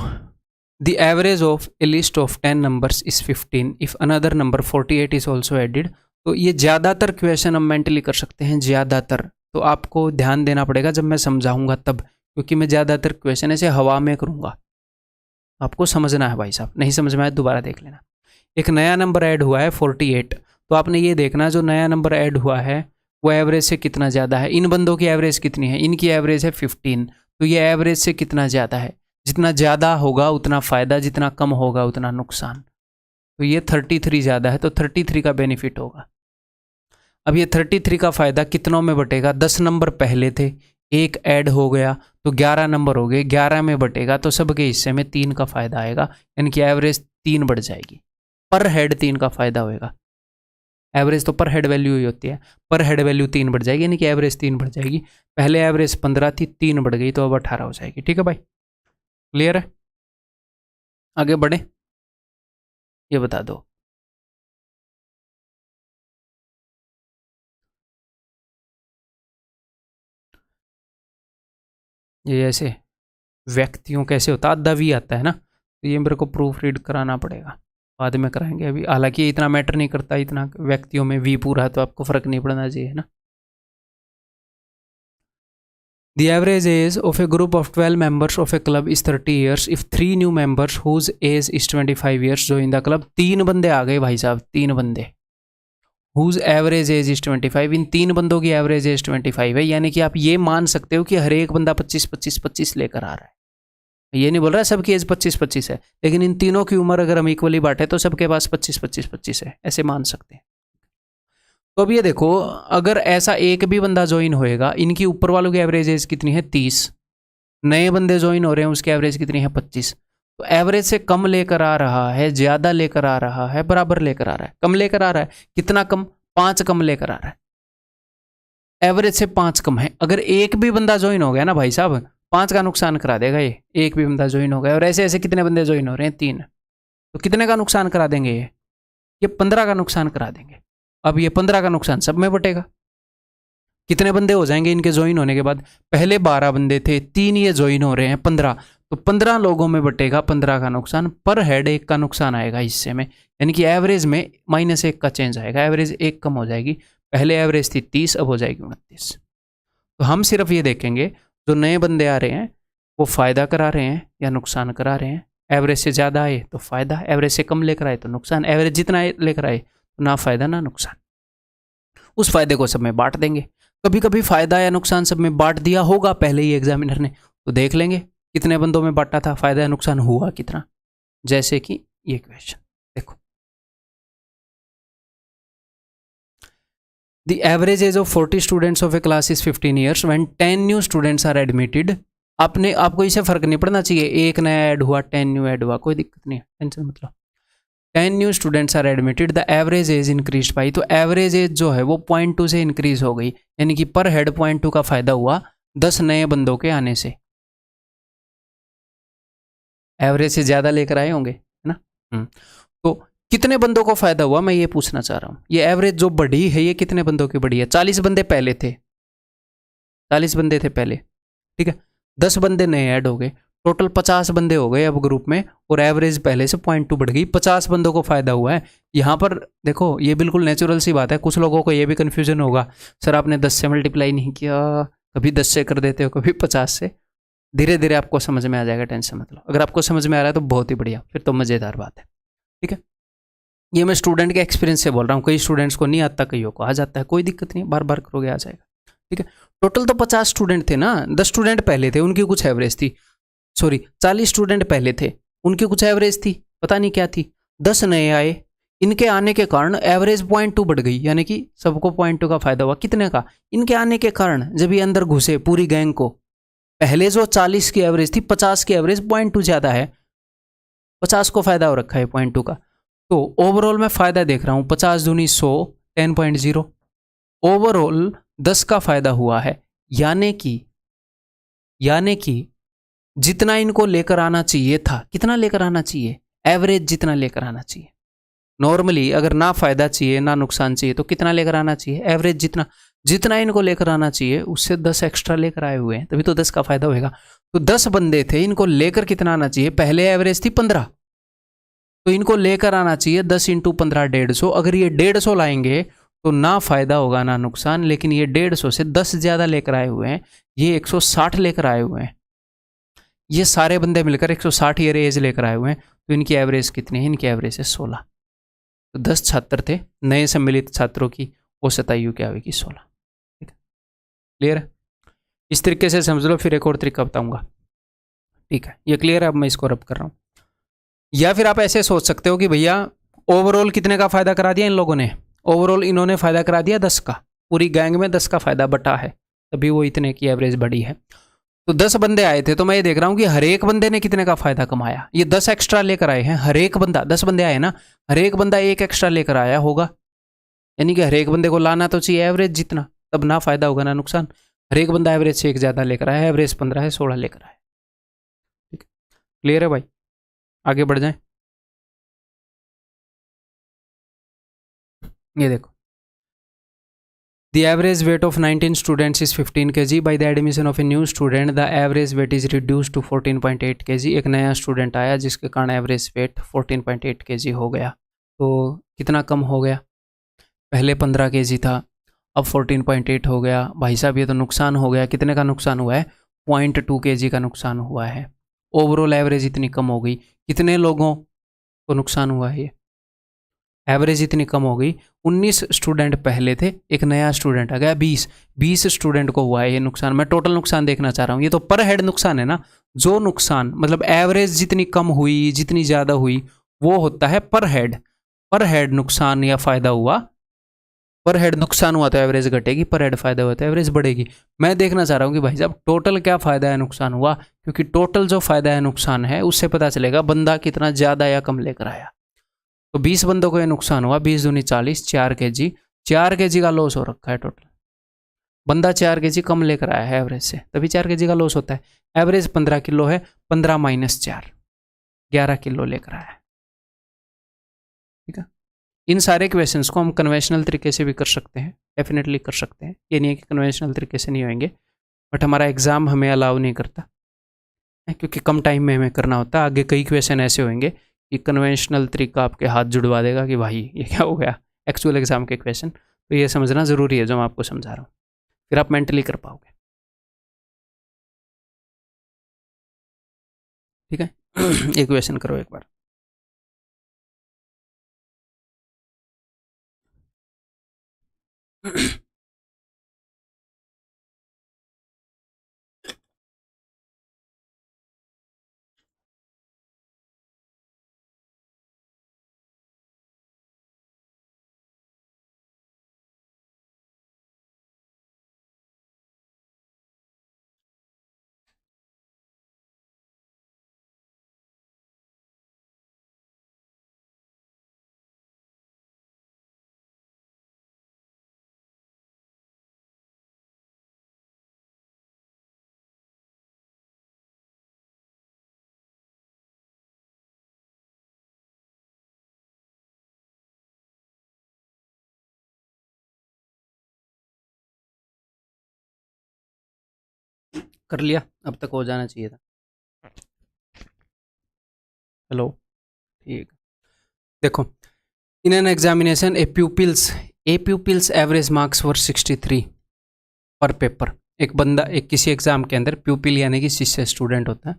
the average of A list of 10 numbers is 15 if another number 48 is also added. तो ये ज़्यादातर क्वेश्चन हम मेंटली कर सकते हैं, ज़्यादातर। तो आपको ध्यान देना पड़ेगा जब मैं समझाऊंगा तब, क्योंकि मैं ज़्यादातर क्वेश्चन ऐसे हवा में करूंगा। आपको समझना है भाई साहब, नहीं समझ में आया दोबारा देख लेना। एक नया नंबर ऐड हुआ है 48, तो आपने ये देखना जो नया नंबर ऐड हुआ है वो एवरेज से कितना ज़्यादा है। इन बंदों की एवरेज कितनी है? इनकी एवरेज है 15, तो ये एवरेज से कितना ज़्यादा है? जितना ज़्यादा होगा उतना फ़ायदा, जितना कम होगा उतना नुकसान। तो ये 33 ज़्यादा है, तो 33 का बेनिफिट होगा। अब ये 33 का फ़ायदा कितनों में बटेगा? 10 नंबर पहले थे, एक ऐड हो गया तो 11 नंबर हो गए, 11 में बटेगा तो सबके हिस्से में 3 का फायदा आएगा, यानी कि एवरेज 3 बढ़ जाएगी, पर हेड 3 का फायदा होएगा। एवरेज तो पर हेड वैल्यू ही होती है, पर हेड वैल्यू 3 बढ़ जाएगी, यानी कि एवरेज 3 बढ़ जाएगी। पहले एवरेज 15 थी, 3 बढ़ गई तो अब 18 हो जाएगी। ठीक है भाई, क्लियर है? आगे बढ़े, ये बता दो। ये ऐसे व्यक्तियों कैसे होता, आधा भी आता है ना, तो ये मेरे को प्रूफ रीड कराना पड़ेगा, बाद में कराएंगे। अभी हालांकि ये इतना मैटर नहीं करता, इतना व्यक्तियों में वी पूरा है तो आपको फर्क नहीं पड़ना चाहिए ना। The average age of a group of 12 members of a club is 30 years if 3 new members whose age is 25 years join the club। 3 बंदे आ गए भाई साहब, 3 बंदे whose average age is 25, इन 3 बंदों की एवरेज एज 25 है, यानी कि आप ये मान सकते हो कि हर एक बंदा 25-25-25 लेकर आ रहा है। ये नहीं बोल रहा है सबकी एज 25-25 है, लेकिन इन तीनों की उम्र अगर हम इक्वली बांटे तो सबके पास 25-25-25 है, ऐसे मान सकते हैं। तो अब ये देखो, अगर ऐसा एक भी बंदा ज्वाइन होएगा, इनकी ऊपर वालों की एवरेज एज कितनी है 30, नए बंदे ज्वाइन हो रहे हैं उसकी एवरेज कितनी है 25, तो एवरेज से कम लेकर आ रहा है, ज्यादा लेकर आ रहा है, बराबर लेकर आ रहा है, कम लेकर आ रहा है, कितना कम, 5 कम लेकर आ रहा है, एवरेज से 5 कम है। अगर एक भी बंदा ज्वाइन हो गया ना भाई साहब, 5 का नुकसान करा देगा ये, एक भी बंदा ज्वाइन हो गया। और ऐसे ऐसे कितने बंदे ज्वाइन हो रहे हैं 3, तो कितने का नुकसान करा देंगे ये 15 का नुकसान करा देंगे। अब ये 15 का नुकसान सब में बटेगा, कितने बंदे हो जाएंगे इनके ज्वाइन होने के बाद, पहले 12 बंदे थे, 3 ये ज्वाइन हो रहे हैं 15, तो 15 लोगों में बटेगा 15 का नुकसान, पर हेड 1 का नुकसान आएगा हिस्से में, यानी कि एवरेज में -1 का चेंज आएगा, एवरेज 1 कम हो जाएगी। पहले एवरेज थी 30, अब हो जाएगी 29। तो हम सिर्फ ये देखेंगे जो नए बंदे आ रहे हैं वो फ़ायदा करा रहे हैं या नुकसान करा रहे हैं। एवरेज से ज़्यादा आए तो फ़ायदा, एवरेज से कम लेकर आए तो नुकसान, एवरेज जितना लेकर आए तो ना फ़ायदा ना नुकसान। उस फायदे को सब में बांट देंगे। कभी कभी फ़ायदा या नुकसान सब में बांट दिया होगा पहले ही एग्जामिनर ने, तो देख लेंगे कितने बंदों में बांटा था, फ़ायदा या नुकसान हुआ कितना। जैसे कि ये क्वेश्चन देखो, the average age of 40 students of a class is 15 years when 10 new students are admitted. आपको इसे फर्क नहीं पड़ना चाहिए, एक नया ऐड हुआ 10 न्यू ऐड हुआ, कोई दिक्कत नहीं है, टेंशन मतलब 10 new students are admitted, the average age increase by, तो एवरेज एज जो है वो 0.2 से इंक्रीज हो गई, यानी कि पर हेड 0.2 का फायदा हुआ 10 नए बंदों के आने से। एवरेज से ज़्यादा लेकर आए होंगे, है ना। तो कितने बंदों को फायदा हुआ, मैं ये पूछना चाह रहा हूँ। ये एवरेज जो बढ़ी है ये कितने बंदों की बढ़ी है, 40 बंदे पहले थे, 40 बंदे थे पहले, ठीक है, 10 बंदे नए ऐड हो गए, टोटल 50 बंदे हो गए अब ग्रुप में, और एवरेज पहले से 0.2 बढ़ गई, 50 बंदों को फायदा हुआ है। यहाँ पर देखो ये बिल्कुल नेचुरल सी बात है, कुछ लोगों को ये भी कन्फ्यूजन होगा, सर आपने 10 से मल्टीप्लाई नहीं किया, कभी 10 से कर देते हो कभी 50 से। धीरे धीरे आपको समझ में आ जाएगा, टेंशन मतलब। अगर आपको समझ में आ रहा है तो बहुत ही बढ़िया, फिर तो मज़ेदार बात है, ठीक है। ये मैं स्टूडेंट के एक्सपीरियंस से बोल रहा हूँ, कई स्टूडेंट्स को नहीं आता, कईयों को आ जाता है, कोई दिक्कत नहीं, बार बार करोगे आ जाएगा, ठीक है। टोटल तो 50 स्टूडेंट थे ना, 10 स्टूडेंट पहले थे उनकी कुछ एवरेज थी, सॉरी 40 स्टूडेंट पहले थे उनकी कुछ एवरेज थी, पता नहीं क्या थी, 10 नए आए, इनके आने के कारण एवरेज 0.2 बढ़ गई, यानी कि सबको 0.2 का फायदा हुआ। कितने का, इनके आने के कारण, जब ये अंदर घुसे पूरी गैंग को, पहले जो 40 की एवरेज थी 50 की एवरेज 0.2 ज़्यादा है, 50 को फायदा हो रखा है 0.2 का। तो ओवरऑल मैं फायदा देख रहा हूँ 50 दूनी 100, 10.0 ओवरऑल 10 का फायदा हुआ है, यानी कि जितना इनको लेकर आना चाहिए था, कितना लेकर आना चाहिए, एवरेज जितना लेकर आना चाहिए। नॉर्मली अगर ना फायदा चाहिए ना नुकसान चाहिए तो कितना लेकर आना चाहिए, एवरेज जितना इनको लेकर आना चाहिए उससे 10 एक्स्ट्रा लेकर आए हुए हैं, तभी तो 10 का फायदा होएगा। तो 10 बंदे थे, इनको लेकर कितना आना चाहिए, पहले एवरेज थी 15, तो इनको लेकर आना चाहिए 10 × 15 150। अगर ये 150 लाएंगे तो ना फायदा होगा ना नुकसान, लेकिन ये 150 से 10 ज़्यादा लेकर आए हुए हैं, ये 160 लेकर आए हुए हैं, ये सारे बंदे मिलकर 160 ईयर एज लेकर आए हुए हैं। तो इनकी एवरेज कितनी है, इनकी एवरेज है 16। तो 10 छात्र थे, नए सम्मिलित छात्रों की औसत आयु क्या होगी 16, ठीक है, क्लियर है। इस तरीके से समझ लो, फिर एक और तरीका बताऊंगा, ठीक है, ये क्लियर है। अब मैं इसको रब कर रहा हूँ। या फिर आप ऐसे सोच सकते हो कि भैया ओवरऑल कितने का फायदा करा दिया इन लोगों ने, ओवरऑल इन्होंने फायदा करा दिया 10 का, पूरी गैंग में 10 का फायदा बटा है, तभी वो इतने की एवरेज बढ़ी है। तो 10 बंदे आए थे, तो मैं ये देख रहा हूँ कि हर एक बंदे ने कितने का फायदा कमाया। ये 10 एक्स्ट्रा लेकर आए हैं, हर एक बंदा, 10 बंदे आए ना, हर एक बंदा एक एक्स्ट्रा लेकर आया होगा, यानी कि हर एक बंदे को लाना तो चाहिए एवरेज जितना, तब ना फायदा होगा ना नुकसान। हर एक बंदा एवरेज से एक ज़्यादा लेकर आया, एवरेज 15 है, 16 लेकर आया। ठीक है, क्लियर है भाई? आगे बढ़ जाए। ये देखो, The average weight of 19 students is 15 kg. By the admission of a new student, the average weight is reduced to 14.8 kg. एक नया स्टूडेंट आया जिसके कारण एवरेज वेट 14.8 kg हो गया। तो कितना कम हो गया? पहले 15 kg था, अब 14.8 हो गया। भाई साहब ये तो नुकसान हो गया। कितने का नुकसान हुआ है? 0.2 kg का नुकसान हुआ है। ओवरऑल एवरेज इतनी कम हो गई। कितने लोगों को नुकसान हुआ है? ये एवरेज इतनी कम हो गई। 19 स्टूडेंट पहले थे, एक नया स्टूडेंट आ गया 20 स्टूडेंट को हुआ है ये नुकसान। मैं टोटल नुकसान देखना चाह रहा हूँ। ये तो पर हेड नुकसान है ना, जो नुकसान मतलब एवरेज जितनी कम हुई जितनी ज़्यादा हुई वो होता है पर हेड। पर हेड नुकसान या फ़ायदा हुआ, पर हेड नुकसान हुआ तो एवरेज घटेगी, पर हेड फायदा हुआ तो एवरेज बढ़ेगी। मैं देखना चाह रहा हूँ कि भाई साहब टोटल क्या फ़ायदा है नुकसान हुआ, क्योंकि टोटल जो फ़ायदा है नुकसान है उससे पता चलेगा बंदा कितना ज़्यादा या कम लेकर आया। तो 20 बंदों को ये नुकसान हुआ, 20 दूनी 40, 4 kg, 4 kg का लॉस हो रखा है टोटल। बंदा 4 kg कम लेकर आया है एवरेज से, तभी 4 kg का लॉस होता है। एवरेज 15 किलो है, 15 माइनस 4, 11 किलो लेकर आया है। ठीक है, इन सारे क्वेश्चंस को हम कन्वेंशनल तरीके से भी कर सकते हैं, डेफिनेटली कर सकते हैं। ये नहीं है कि कन्वेंशनल तरीके से नहीं होंगे, बट हमारा एग्जाम हमें अलाउ नहीं करता, क्योंकि कम टाइम में हमें करना होता है। आगे कई क्वेश्चन ऐसे होंगे कि कन्वेंशनल तरीका आपके हाथ जुड़वा देगा कि भाई ये क्या हो गया एक्चुअल एग्जाम के क्वेश्चन। तो ये समझना ज़रूरी है जो मैं आपको समझा रहा हूँ, फिर आप मेंटली कर पाओगे। ठीक है एक क्वेश्चन करो एक बार। कर लिया? अब तक हो जाना चाहिए था। हेलो, ठीक। देखो, in an examination A pupils average marks वर 63 पर पेपर। एक बंदा एक किसी एग्जाम के अंदर प्यूपिल यानी कि शिष्य स्टूडेंट होता है,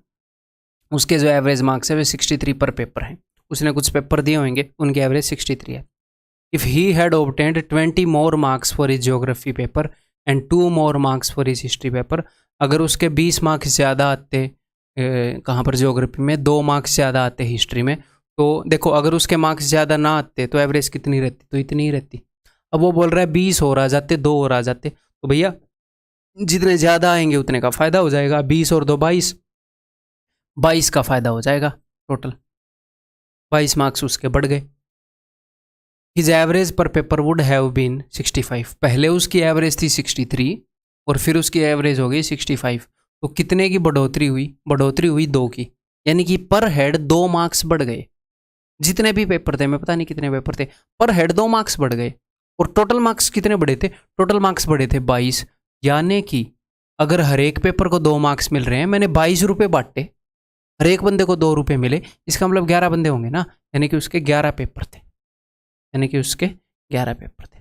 उसके जो एवरेज मार्क्स है वे 63 पर पेपर हैं। उसने कुछ पेपर दिए होंगे, उनके एवरेज 63 है। If he had obtained 20 more marks for his geography paper and 2 more marks for his history paper, अगर उसके 20 मार्क्स ज़्यादा आते कहाँ पर ज्योग्राफी में, 2 मार्क्स ज़्यादा आते हिस्ट्री में, तो देखो अगर उसके मार्क्स ज़्यादा ना आते तो एवरेज कितनी रहती? तो इतनी ही रहती। अब वो बोल रहा है 20 और आ जाते, 2 और आ जाते, तो भैया जितने ज़्यादा आएंगे उतने का फ़ायदा हो जाएगा। 20 और 2 22, 22 का फ़ायदा हो जाएगा टोटल, 22 मार्क्स उसके बढ़ गए। हिज एवरेज पर पेपर वुड हैव बीन 65। पहले उसकी एवरेज थी 63 और फिर उसकी एवरेज हो गई 65। तो कितने की बढ़ोतरी हुई? बढ़ोतरी हुई 2 की, यानी कि पर हेड 2 मार्क्स बढ़ गए। जितने भी पेपर थे, मैं पता नहीं कितने पेपर थे, पर हेड 2 मार्क्स बढ़ गए। और टोटल मार्क्स कितने बढ़े थे? टोटल मार्क्स बढ़े थे 22। यानी कि अगर हर एक पेपर को 2 मार्क्स मिल रहे हैं, मैंने 22 रुपये बांटे, हर एक बंदे को 2 रुपये मिले, इसका मतलब 11 बंदे होंगे ना, यानी कि उसके 11 पेपर थे, यानी कि उसके 11 पेपर थे।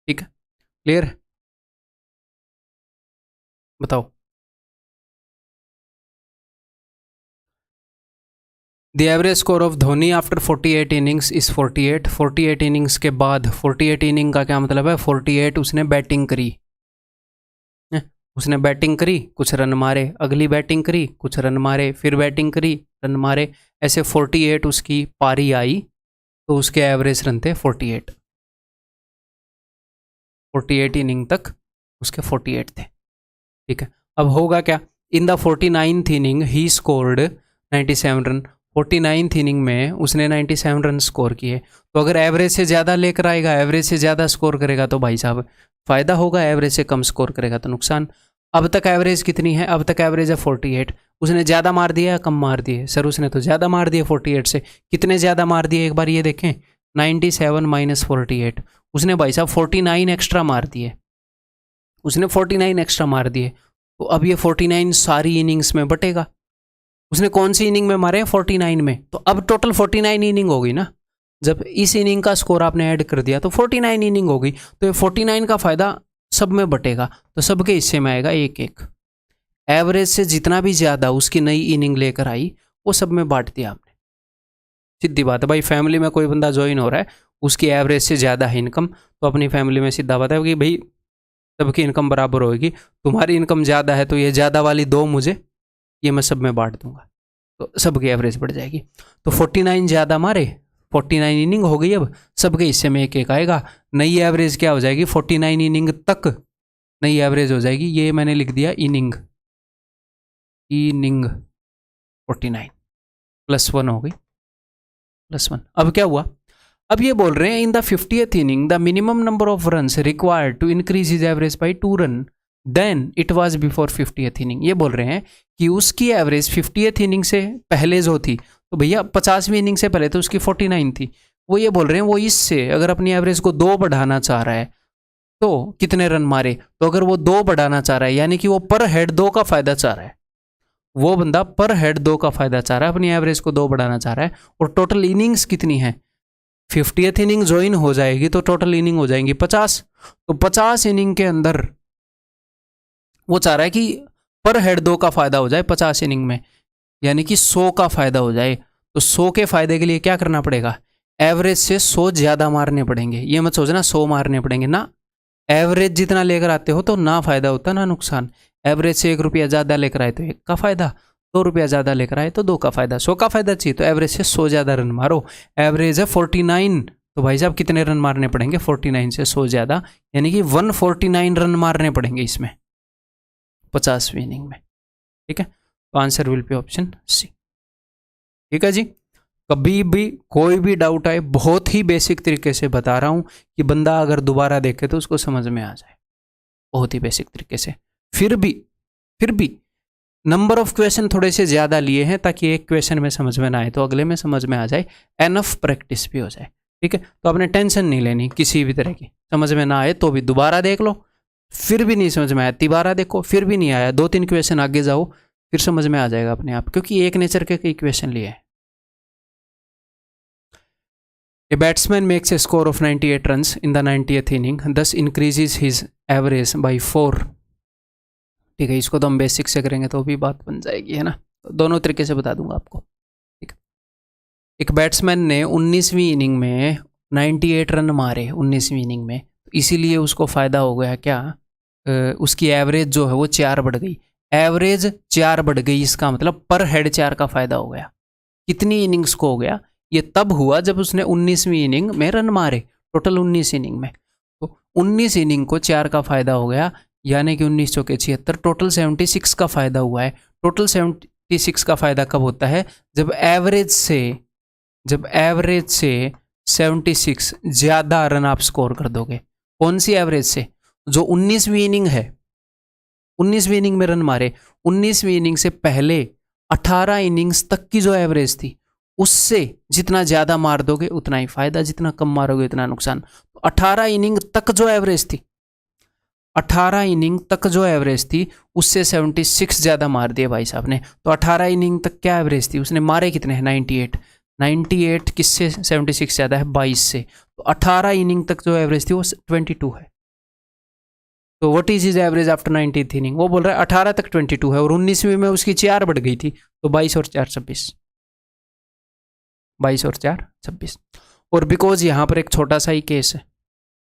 ठीक है, क्लियर? बताओ। The average score of Dhoni after 48 innings is 48। 48 innings के बाद, 48 इनिंग का क्या मतलब है? 48 उसने बैटिंग करी, उसने बैटिंग करी, कुछ रन मारे, अगली बैटिंग करी, कुछ रन मारे, फिर बैटिंग करी, रन मारे, ऐसे 48 उसकी पारी आई, तो उसके एवरेज रन थे 48। 48 इनिंग तक उसके 48 थे। ठीक है, अब होगा क्या, in the 49th inning he scored 97 run. 49th inning में उसने 97 रन स्कोर किए। तो अगर एवरेज से ज़्यादा लेकर आएगा, एवरेज से ज़्यादा स्कोर करेगा तो भाई साहब फ़ायदा होगा, एवरेज से कम स्कोर करेगा तो नुकसान। अब तक एवरेज कितनी है, अब तक एवरेज है 48। उसने ज़्यादा मार दिया या कम मार दिए, सर उसने तो ज़्यादा मार दिए 48 से। कितने ज़्यादा मार दिए एक बार ये देखें, 97 माइनस 48, उसने भाई साहब 49 एक्स्ट्रा मार दिए, उसने 49 एक्स्ट्रा मार दिए। तो अब ये 49 सारी इनिंग्स में बटेगा। उसने कौन सी इनिंग में मारे हैं, 49 में, तो अब टोटल 49 इनिंग होगी ना। जब इस इनिंग का स्कोर आपने ऐड कर दिया तो 49 इनिंग होगी, तो ये 49 का फायदा सब में बटेगा, तो सबके हिस्से में आएगा एक एक। एवरेज से जितना भी ज़्यादा उसकी नई इनिंग लेकर आई वो सब में बांट दिया आपने। सीधी बात है भाई, फैमिली में कोई बंदा ज्वाइन हो रहा है, उसकी एवरेज से ज़्यादा है इनकम, तो अपनी फैमिली में सीधा बात है कि भाई सबकी इनकम बराबर होगी। तुम्हारी इनकम ज़्यादा है तो ये ज़्यादा वाली दो मुझे, ये मैं सब में बांट दूंगा, तो सबकी एवरेज बढ़ जाएगी। तो 49 ज़्यादा मारे, 49 इनिंग हो गई, अब सबके हिस्से में एक एक आएगा। नई एवरेज क्या हो जाएगी, 49 इनिंग तक नई एवरेज हो जाएगी। ये मैंने लिख दिया इनिंग, इनिंग 49 +1 हो गई, +1। अब क्या हुआ, अब ये बोल रहे हैं in the 50th inning the minimum number of runs required to increase his average by 2 run than it was before 50th inning. ये बोल रहे हैं कि उसकी एवरेज 50th इनिंग से पहले जो थी, तो भैया 50वीं इनिंग से पहले तो उसकी 49 थी, वो ये बोल रहे हैं वो इससे अगर अपनी एवरेज को 2 बढ़ाना चाह रहा है तो कितने रन मारे। तो अगर वो 2 बढ़ाना चाह रहा है, यानी कि वो पर हेड 2 का फायदा चाह रहा है, वो बंदा पर हेड 2 का फायदा चाह रहा है, अपनी एवरेज को 2 बढ़ाना चाह रहा है। और टोटल इनिंग्स कितनी है, 50th इनिंग ज्वाइन हो जाएगी तो टोटल इनिंग हो जाएंगी 50। तो 50 इनिंग के अंदर वो चाह रहा है कि पर हेड 2 का फायदा हो जाए 50 इनिंग में, यानी कि 100 का फायदा हो जाए। तो 100 के फायदे के लिए क्या करना पड़ेगा, एवरेज से 100 ज़्यादा मारने पड़ेंगे। ये मत सोचना 100 मारने पड़ेंगे ना, एवरेज जितना लेकर आते हो तो ना फायदा होता ना नुकसान। एवरेज से 1 रुपया ज़्यादा लेकर आए तो 1 का फायदा, 2 रुपया ज़्यादा लेकर आए तो 2 का फायदा, 100 का फायदा चाहिए तो एवरेज से 100 ज़्यादा रन मारो। एवरेज है 49, तो भाई साहब कितने रन मारने पड़ेंगे, 49 से 100 ज़्यादा, यानी कि 149 रन मारने पड़ेंगे इसमें 50वीं इनिंग में। ठीक है, तो answer will be option C. ठीक है जी, कभी भी कोई भी डाउट आए, बहुत ही बेसिक तरीके से बता रहा हूँ कि बंदा अगर दोबारा देखे तो उसको समझ में आ जाए, बहुत ही बेसिक तरीके से। फिर भी नंबर ऑफ क्वेश्चन थोड़े से ज़्यादा लिए हैं ताकि एक क्वेश्चन में समझ में ना आए तो अगले में समझ में आ जाए, एनफ प्रैक्टिस भी हो जाए। ठीक है, तो आपने टेंशन नहीं लेनी किसी भी तरह की, समझ में ना आए तो भी दोबारा देख लो, फिर भी नहीं समझ में आया तिबारा देखो, फिर भी नहीं आया 2-3 क्वेश्चन आगे जाओ, फिर समझ में आ जाएगा अपने आप, क्योंकि एक नेचर के कई क्वेश्चन लिए हैं। A batsman makes a score of 98 runs in the 90th inning, thus increases his average by 4। ठीक है, इसको तो हम बेसिक से करेंगे तो भी बात बन जाएगी, है ना, तो दोनों तरीके से बता दूंगा आपको। ठीक है, एक बैट्समैन ने 19वीं इनिंग में 98 रन मारे 19वीं इनिंग में, इसीलिए उसको फ़ायदा हो गया क्या, उसकी एवरेज जो है वो 4 बढ़ गई। एवरेज 4 बढ़ गई, इसका मतलब पर हेड 4 का फ़ायदा हो गया। कितनी इनिंग्स को हो गया, ये तब हुआ जब उसने 19वीं इनिंग में रन मारे, टोटल 19 इनिंग में, तो 19 इनिंग को 4 का फायदा हो गया, यानी कि 19 चौके 76, टोटल 76 का फायदा हुआ है। टोटल 76 का फायदा कब होता है, जब एवरेज से 76 ज़्यादा रन आप स्कोर कर दोगे। कौन सी एवरेज से, जो 19वीं इनिंग है, 19वीं इनिंग में रन मारे, 19वीं इनिंग से पहले 18 इनिंग्स तक की जो एवरेज थी, उससे जितना ज़्यादा मार दोगे उतना ही फायदा, जितना कम मारोगे उतना नुकसान। तो 18 इनिंग तक जो एवरेज थी, 18 इनिंग तक जो एवरेज थी उससे 76 ज़्यादा मार दिए भाई साहब ने। तो 18 इनिंग तक क्या एवरेज थी, उसने मारे कितने हैं, 98 किससे 76 ज़्यादा है, 22 से। तो 18 इनिंग तक जो एवरेज थी वो 22 है। तो what is his average after 90th inning, वो बोल रहा है 18 तक 22 है और 19वीं में उसकी 4 बढ़ गई थी, तो 22 और 4 26, 22 और 4 26। और बिकॉज यहाँ पर एक छोटा सा ही केस है,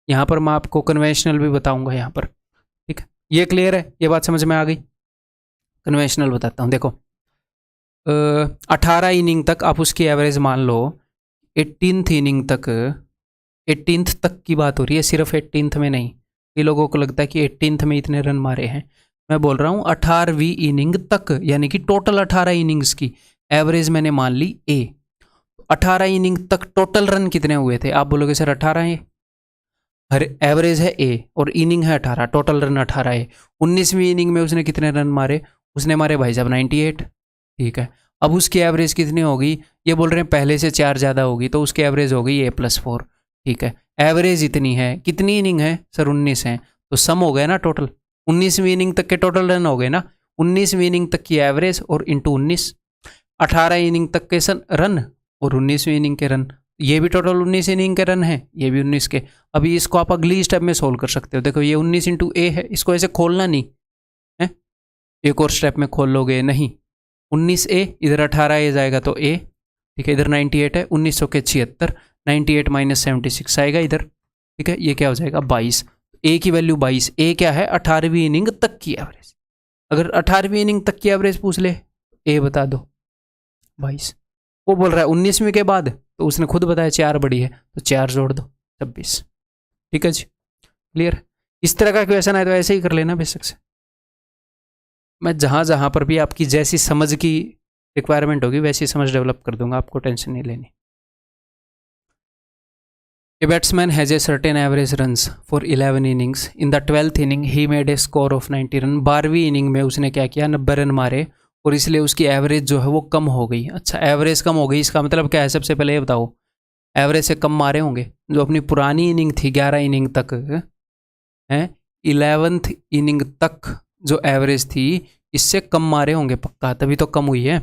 यहाँ पर मैं आपको कन्वेंशनल भी बताऊंगा यहाँ पर। ठीक है, ये क्लियर है, ये बात समझ में आ गई। कन्वेंशनल बताता हूँ, देखो 18 इनिंग तक आप उसकी एवरेज मान लो, 18th इनिंग तक, 18th तक की बात हो रही है, सिर्फ 18th में नहीं, कई लोगों को लगता है कि 18th में इतने रन मारे हैं। मैं बोल रहा हूँ 18वीं इनिंग तक, यानी कि टोटल 18 इनिंग्स की एवरेज मैंने मान ली A। 18 इनिंग तक टोटल रन कितने हुए थे? आप बोलोगे सर 18 है, हर एवरेज है A और इनिंग है 18, टोटल रन 18 है। 19वीं इनिंग में उसने कितने रन मारे? उसने मारे भाई साहब 98। ठीक है, अब उसकी एवरेज कितनी होगी? ये बोल रहे हैं पहले से 4 ज़्यादा होगी, तो उसकी एवरेज हो गई A+4। ठीक है, एवरेज इतनी है, कितनी इनिंग है सर? 19 है, तो सम हो गया ना टोटल। 19वीं इनिंग तक के टोटल रन हो गए ना, 19वीं इनिंग तक की एवरेज और इंटू 19, 18 इनिंग तक के रन और 19वीं इनिंग के रन, ये भी टोटल 19 इनिंग के रन है, ये भी 19 के। अभी इसको आप अगली स्टेप में सोल्व कर सकते हो। देखो ये 19 इंटू A है, इसको ऐसे खोलना नहीं है, एक और स्टेप में खोल लोगे नहीं। 19A इधर 18A जाएगा तो A, ठीक है, इधर 98 है, 1900 के 76, 98 माइनस 76 आएगा इधर। ठीक है, ये क्या हो जाएगा 22। A की वैल्यू 22, A क्या है? 18वीं इनिंग तक की एवरेज। अगर 18वीं इनिंग तक की एवरेज पूछ ले, A बता दो 22। वो बोल रहा है 19वीं के बाद, तो उसने खुद बताया 4 बड़ी है, तो 4 जोड़ दो 26। ठीक है जी, क्लियर? इस तरह का क्वेश्चन है तो ऐसे ही कर लेना बेशक से। मैं जहाँ जहाँ पर भी आपकी जैसी समझ की रिक्वायरमेंट होगी वैसी समझ डेवलप कर दूंगा, आपको टेंशन नहीं लेनी। A batsman has a certain average runs for 11 innings. In the 12th inning, he made a score of 90 run. 12वीं इनिंग में उसने क्या किया? 90 रन मारे और इसलिए उसकी एवरेज जो है वो कम हो गई। अच्छा, एवरेज कम हो गई, इसका मतलब क्या है? सबसे पहले ये बताओ, एवरेज से कम मारे होंगे। जो अपनी पुरानी इनिंग थी 11 इनिंग तक है, 11th इनिंग तक जो एवरेज थी इससे कम मारे होंगे पक्का, तभी तो कम हुई है।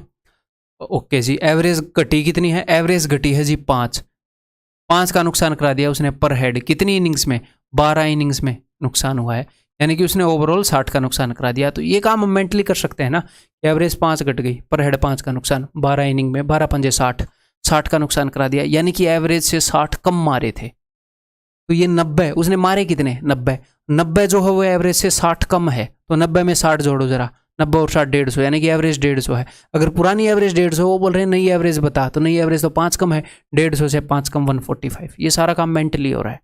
ओके जी, एवरेज घटी कितनी है? एवरेज घटी है जी 5 का नुकसान करा दिया उसने पर हेड। कितनी इनिंग्स में? 12 इनिंग्स में नुकसान हुआ है, यानी कि उसने ओवरऑल 60 का नुकसान करा दिया। तो ये काम हम मेंटली कर सकते हैं ना, एवरेज 5 घट गई, पर हेड 5 का नुकसान, 12 इनिंग में 12 पंजे 60 का नुकसान करा दिया, यानी कि एवरेज से 60 कम मारे थे। तो ये 90, उसने मारे कितने? 90 जो है वो एवरेज से 60 कम है, तो 90 में 60 जोड़ो जरा, 90 और 60 150, यानी कि एवरेज 150 है। अगर पुरानी एवरेज 150, वो बोल रहे हैं नई एवरेज बता, तो नई एवरेज तो 5 कम है, 150 से 5 कम 145। ये सारा काम मेंटली हो रहा है,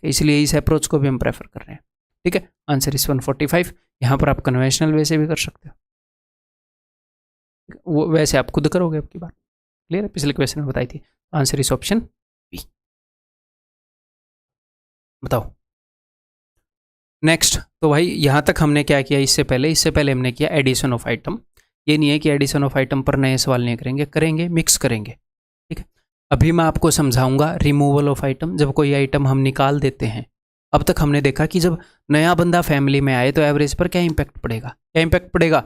इसलिए इस अप्रोच को भी हम प्रेफर कर रहे हैं। ठीक है, आंसर इज 145। यहाँ पर आप कन्वेंशनल वे से भी कर सकते हो, वो वैसे आप खुद करोगे आपकी बात क्लियर है, पिछले क्वेश्चन में बताई थी। Answer is option B. बताओ नेक्स्ट। तो भाई यहाँ तक हमने क्या किया? इससे पहले हमने किया एडिशन ऑफ आइटम। ये नहीं है कि एडिशन ऑफ आइटम पर नए सवाल नहीं करेंगे, मिक्स करेंगे। ठीक है, अभी मैं आपको समझाऊंगा रिमूवल ऑफ आइटम। जब कोई आइटम हम निकाल देते हैं, अब तक हमने देखा कि जब नया बंदा फैमिली में आए तो एवरेज पर क्या इम्पैक्ट पड़ेगा? क्या इम्पैक्ट पड़ेगा?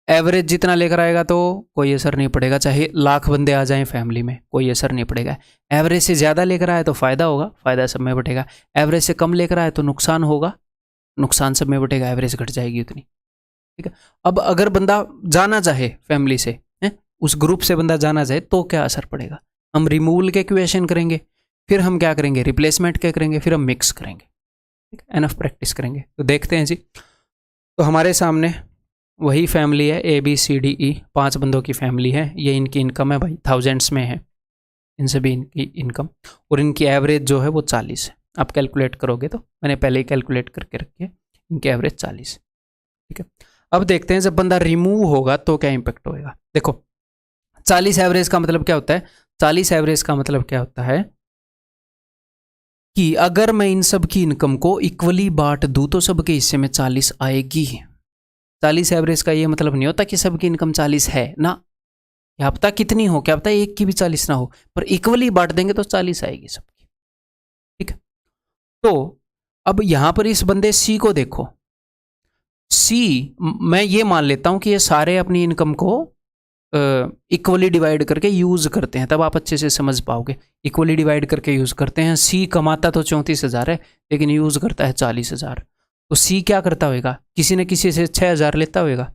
एवरेज जितना लेकर आएगा तो कोई असर नहीं पड़ेगा, चाहे लाख बंदे आ जाएं फैमिली में, कोई असर नहीं पड़ेगा। एवरेज से ज़्यादा लेकर आए तो फ़ायदा होगा, फ़ायदा सब में बटेगा। एवरेज से कम लेकर आए तो नुकसान होगा, नुकसान सब में बटेगा, एवरेज घट जाएगी उतनी। ठीक है, अब अगर बंदा जाना चाहे फैमिली से, उस ग्रुप से बंदा जाना चाहे तो क्या असर पड़ेगा? हम रिमूवल के इक्वेशन करेंगे, फिर हम क्या करेंगे? रिप्लेसमेंट के करेंगे, फिर हम मिक्स करेंगे। ठीक है, एनफ प्रैक्टिस करेंगे। तो देखते हैं जी। तो हमारे सामने वही फैमिली है ABCDE, 5 बंदों की फैमिली है। ये इनकी इनकम है भाई, थाउजेंड्स में है इन सभी इनकी इनकम, और इनकी एवरेज जो है वो 40 है। आप कैलकुलेट करोगे तो मैंने पहले ही कैलकुलेट करके रखी है, इनकी एवरेज 40। ठीक है, अब देखते हैं जब बंदा रिमूव होगा तो क्या इम्पैक्ट होएगा। देखो 40 एवरेज का मतलब क्या होता है? 40 एवरेज का मतलब क्या होता है कि अगर मैं इन सब की इनकम को इक्वली बांट दूं तो सबके हिस्से में 40 आएगी। 40 एवरेज का ये मतलब नहीं होता कि सबकी इनकम 40 है ना, क्या पता कितनी हो, क्या पता एक की भी 40 ना हो, पर इक्वली बांट देंगे तो 40 आएगी सबकी। ठीक है, तो अब यहां पर इस बंदे C को देखो। C, मैं ये मान लेता हूं कि ये सारे अपनी इनकम को इक्वली डिवाइड करके यूज करते हैं, तब आप अच्छे से समझ पाओगे। इक्वली डिवाइड करके यूज करते हैं। C कमाता तो 34,000 है, लेकिन यूज करता है 40,000। तो C क्या करता होगा? किसी न किसी से 6,000 लेता होगा।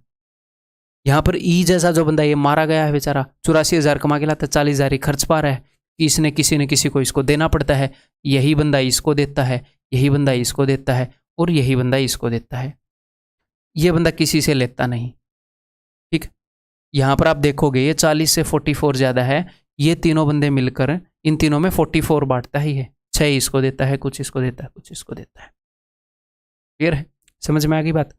यहाँ पर E जैसा जो बंदा ये मारा गया है बेचारा, 84,000 कमा के लाता, 40,000 ही खर्च पा रहा है। इसने किसी न किसी को इसको देना पड़ता है, यही बंदा इसको देता है, यही बंदा इसको देता है, और यही बंदा इसको देता है। ये बंदा किसी से लेता नहीं। ठीक, यहाँ पर आप देखोगे ये 40 से 44 ज़्यादा है, ये तीनों बंदे मिलकर इन तीनों में 44 बांटता ही है, कुछ 6 इसको देता है, कुछ इसको देता है, कुछ इसको देता है। क्लियर है? समझ में आ गई बात?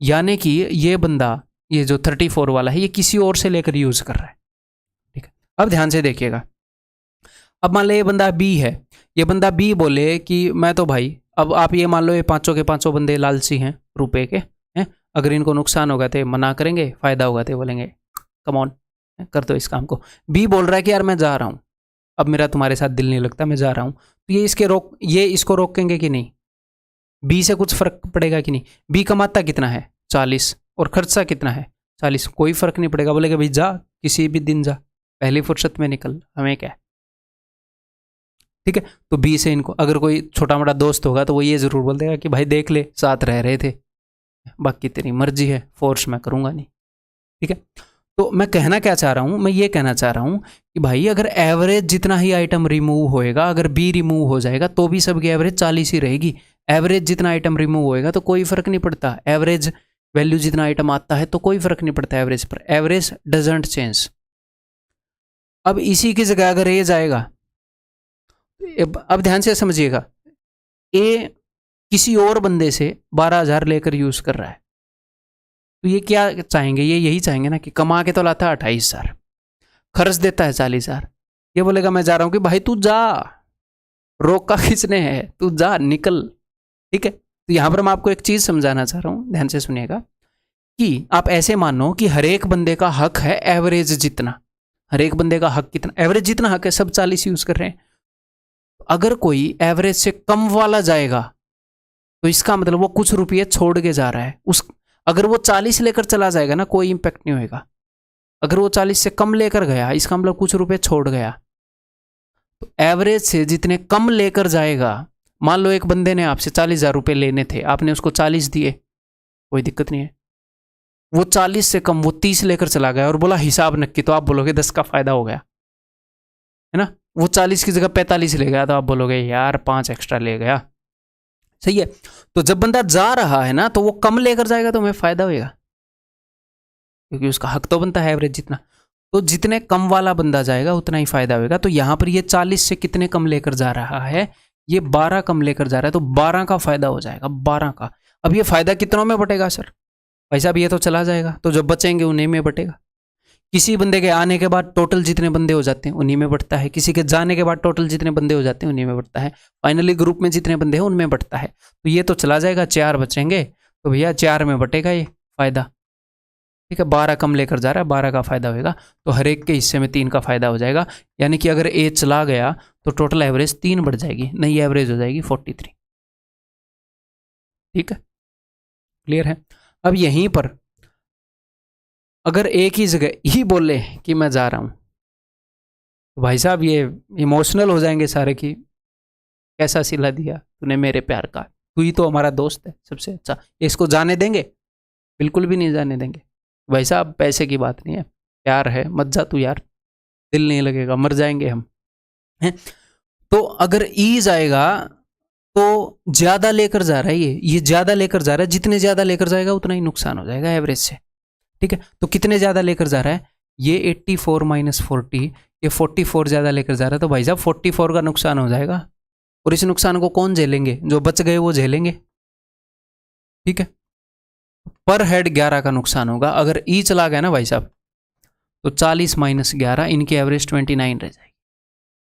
यानी कि ये बंदा, ये जो 34 वाला है, ये किसी और से लेकर यूज कर रहा है। ठीक है, अब ध्यान से देखिएगा। अब मान लो ये बंदा बी है, ये बंदा बी बोले कि मैं तो भाई, अब आप ये मान लो ये पांचों के पांचों बंदे लालची हैं रुपए के, हैं, अगर इनको नुकसान होगा तो मना करेंगे, फायदा होगा तो बोलेंगे कम ऑन कर दो इस काम को। बी बोल रहा है कि यार मैं जा रहा हूँ, अब मेरा तुम्हारे साथ दिल नहीं लगता, मैं जा रहा हूँ, तो ये इसको रोकेंगे कि नहीं? बी से कुछ फर्क पड़ेगा कि नहीं? बी कमाता कितना है? 40, और खर्चा कितना है? 40, कोई फर्क नहीं पड़ेगा, बोलेगा भाई जा, किसी भी दिन जा, पहली फुर्सत में निकल, हमें क्या है। ठीक है, तो बी से इनको, अगर कोई छोटा मोटा दोस्त होगा तो वो ये जरूर बोल देगा कि भाई देख ले, साथ रह रहे थे, बाकी तेरी मर्जी है, फोर्स मैं करूंगा नहीं। ठीक है, तो मैं कहना क्या चाह रहा हूं, मैं ये कहना चाह रहा हूं कि भाई अगर एवरेज जितना ही आइटम रिमूव होएगा, अगर बी रिमूव हो जाएगा तो भी सबकी एवरेज 40 ही रहेगी। एवरेज जितना आइटम रिमूव होएगा तो कोई फर्क नहीं पड़ता, एवरेज वैल्यू जितना आइटम आता है तो कोई फर्क नहीं पड़ता एवरेज पर, एवरेज डजंट चेंज। अब इसी की जगह अगर ए जाएगा, अब ध्यान से समझिएगा, ए किसी और बंदे से 12,000 लेकर यूज कर रहा है, तो ये क्या चाहेंगे? ये यही चाहेंगे ना कि कमा के तो लाता है 28,000, खर्च देता है 40,000, ये बोलेगा मैं जा रहा हूं कि भाई तू जा, रोका किसने है, तू जा, निकल। ठीक है, तो यहां पर मैं आपको एक चीज समझाना चाह रहा हूं, ध्यान से सुनिएगा, कि आप ऐसे मानो कि हर एक बंदे का हक है एवरेज जितना, हर एक बंदे का हक कितना, एवरेज जितना हक है, सब 40 यूज कर रहे हैं। अगर कोई एवरेज से कम वाला जाएगा तो इसका मतलब वो कुछ रुपये छोड़ के जा रहा है, उस अगर वो 40 लेकर चला जाएगा ना, कोई इंपैक्ट नहीं होएगा। अगर वो 40 से कम लेकर गया, इसका मतलब कुछ रुपए छोड़ गया। तो एवरेज से जितने कम लेकर जाएगा, मान लो एक बंदे ने आपसे 40,000 रुपये लेने थे, आपने उसको 40 दिए, कोई दिक्कत नहीं है। वो 40 से कम वो 30 लेकर चला गया और बोला हिसाब नक्की, तो आप बोलोगे 10 का फायदा हो गया, है ना। वो 40 की जगह 45 ले गया तो आप बोलोगे यार 5 एक्स्ट्रा ले गया, सही है। तो जब बंदा जा रहा है ना, तो वो कम लेकर जाएगा तो हमें फायदा होगा, क्योंकि उसका हक तो बनता है एवरेज जितना। तो जितने कम वाला बंदा जाएगा उतना ही फायदा होगा। तो यहां पर ये 40 से कितने कम लेकर जा रहा है? ये 12 कम लेकर जा रहा है, तो 12 का फायदा हो जाएगा, 12 का। अब ये फायदा कितनों में बटेगा सर? भाई साहब ये तो चला जाएगा, तो जो बचेंगे उन्हीं में बटेगा। किसी बंदे के आने के बाद टोटल जितने बंदे हो जाते हैं उन्हीं में बढ़ता है, किसी के जाने के बाद टोटल जितने बंदे हो जाते हैं उन्हीं में बढ़ता है, फाइनली ग्रुप में जितने बंदे हैं उनमें बढ़ता है। तो ये तो चला जाएगा, 4 बचेंगे, तो भैया 4 में बटेगा ये फायदा। ठीक है, 12 कम लेकर जा रहा है, 12 का फायदा होगा, तो हर एक के हिस्से में 3 का फायदा हो जाएगा। यानी कि अगर ए चला गया तो टोटल एवरेज 3 बढ़ जाएगी, नई एवरेज हो जाएगी 43। ठीक है, क्लियर है। अब यहीं पर अगर एक ही जगह ही बोले कि मैं जा रहा हूं, तो भाई साहब ये इमोशनल हो जाएंगे सारे की, कैसा सिला दिया तूने मेरे प्यार का, तू ही तो हमारा दोस्त है सबसे अच्छा, इसको जाने देंगे? बिल्कुल भी नहीं जाने देंगे। भाई साहब पैसे की बात नहीं है, प्यार है, मत जा तू यार, दिल नहीं लगेगा, मर जाएंगे हम, हैं। तो अगर ई जाएगा तो ज्यादा लेकर जा रहा है, ये ज्यादा लेकर जा रहा है, जितने ज्यादा लेकर जाएगा उतना ही नुकसान हो जाएगा एवरेज से। ठीक है, तो कितने ज्यादा लेकर जा रहा है? ये 84 माइनस 40, ये 44 ज्यादा लेकर जा रहा है, तो भाई साहब 44 का नुकसान हो जाएगा, और इस नुकसान को कौन झेलेंगे? जो बच गए वो झेलेंगे। ठीक है, पर हेड 11 का नुकसान होगा। अगर ई चला गया ना भाई साहब, तो 40 माइनस 11, इनकी एवरेज 29 रह जाएगी।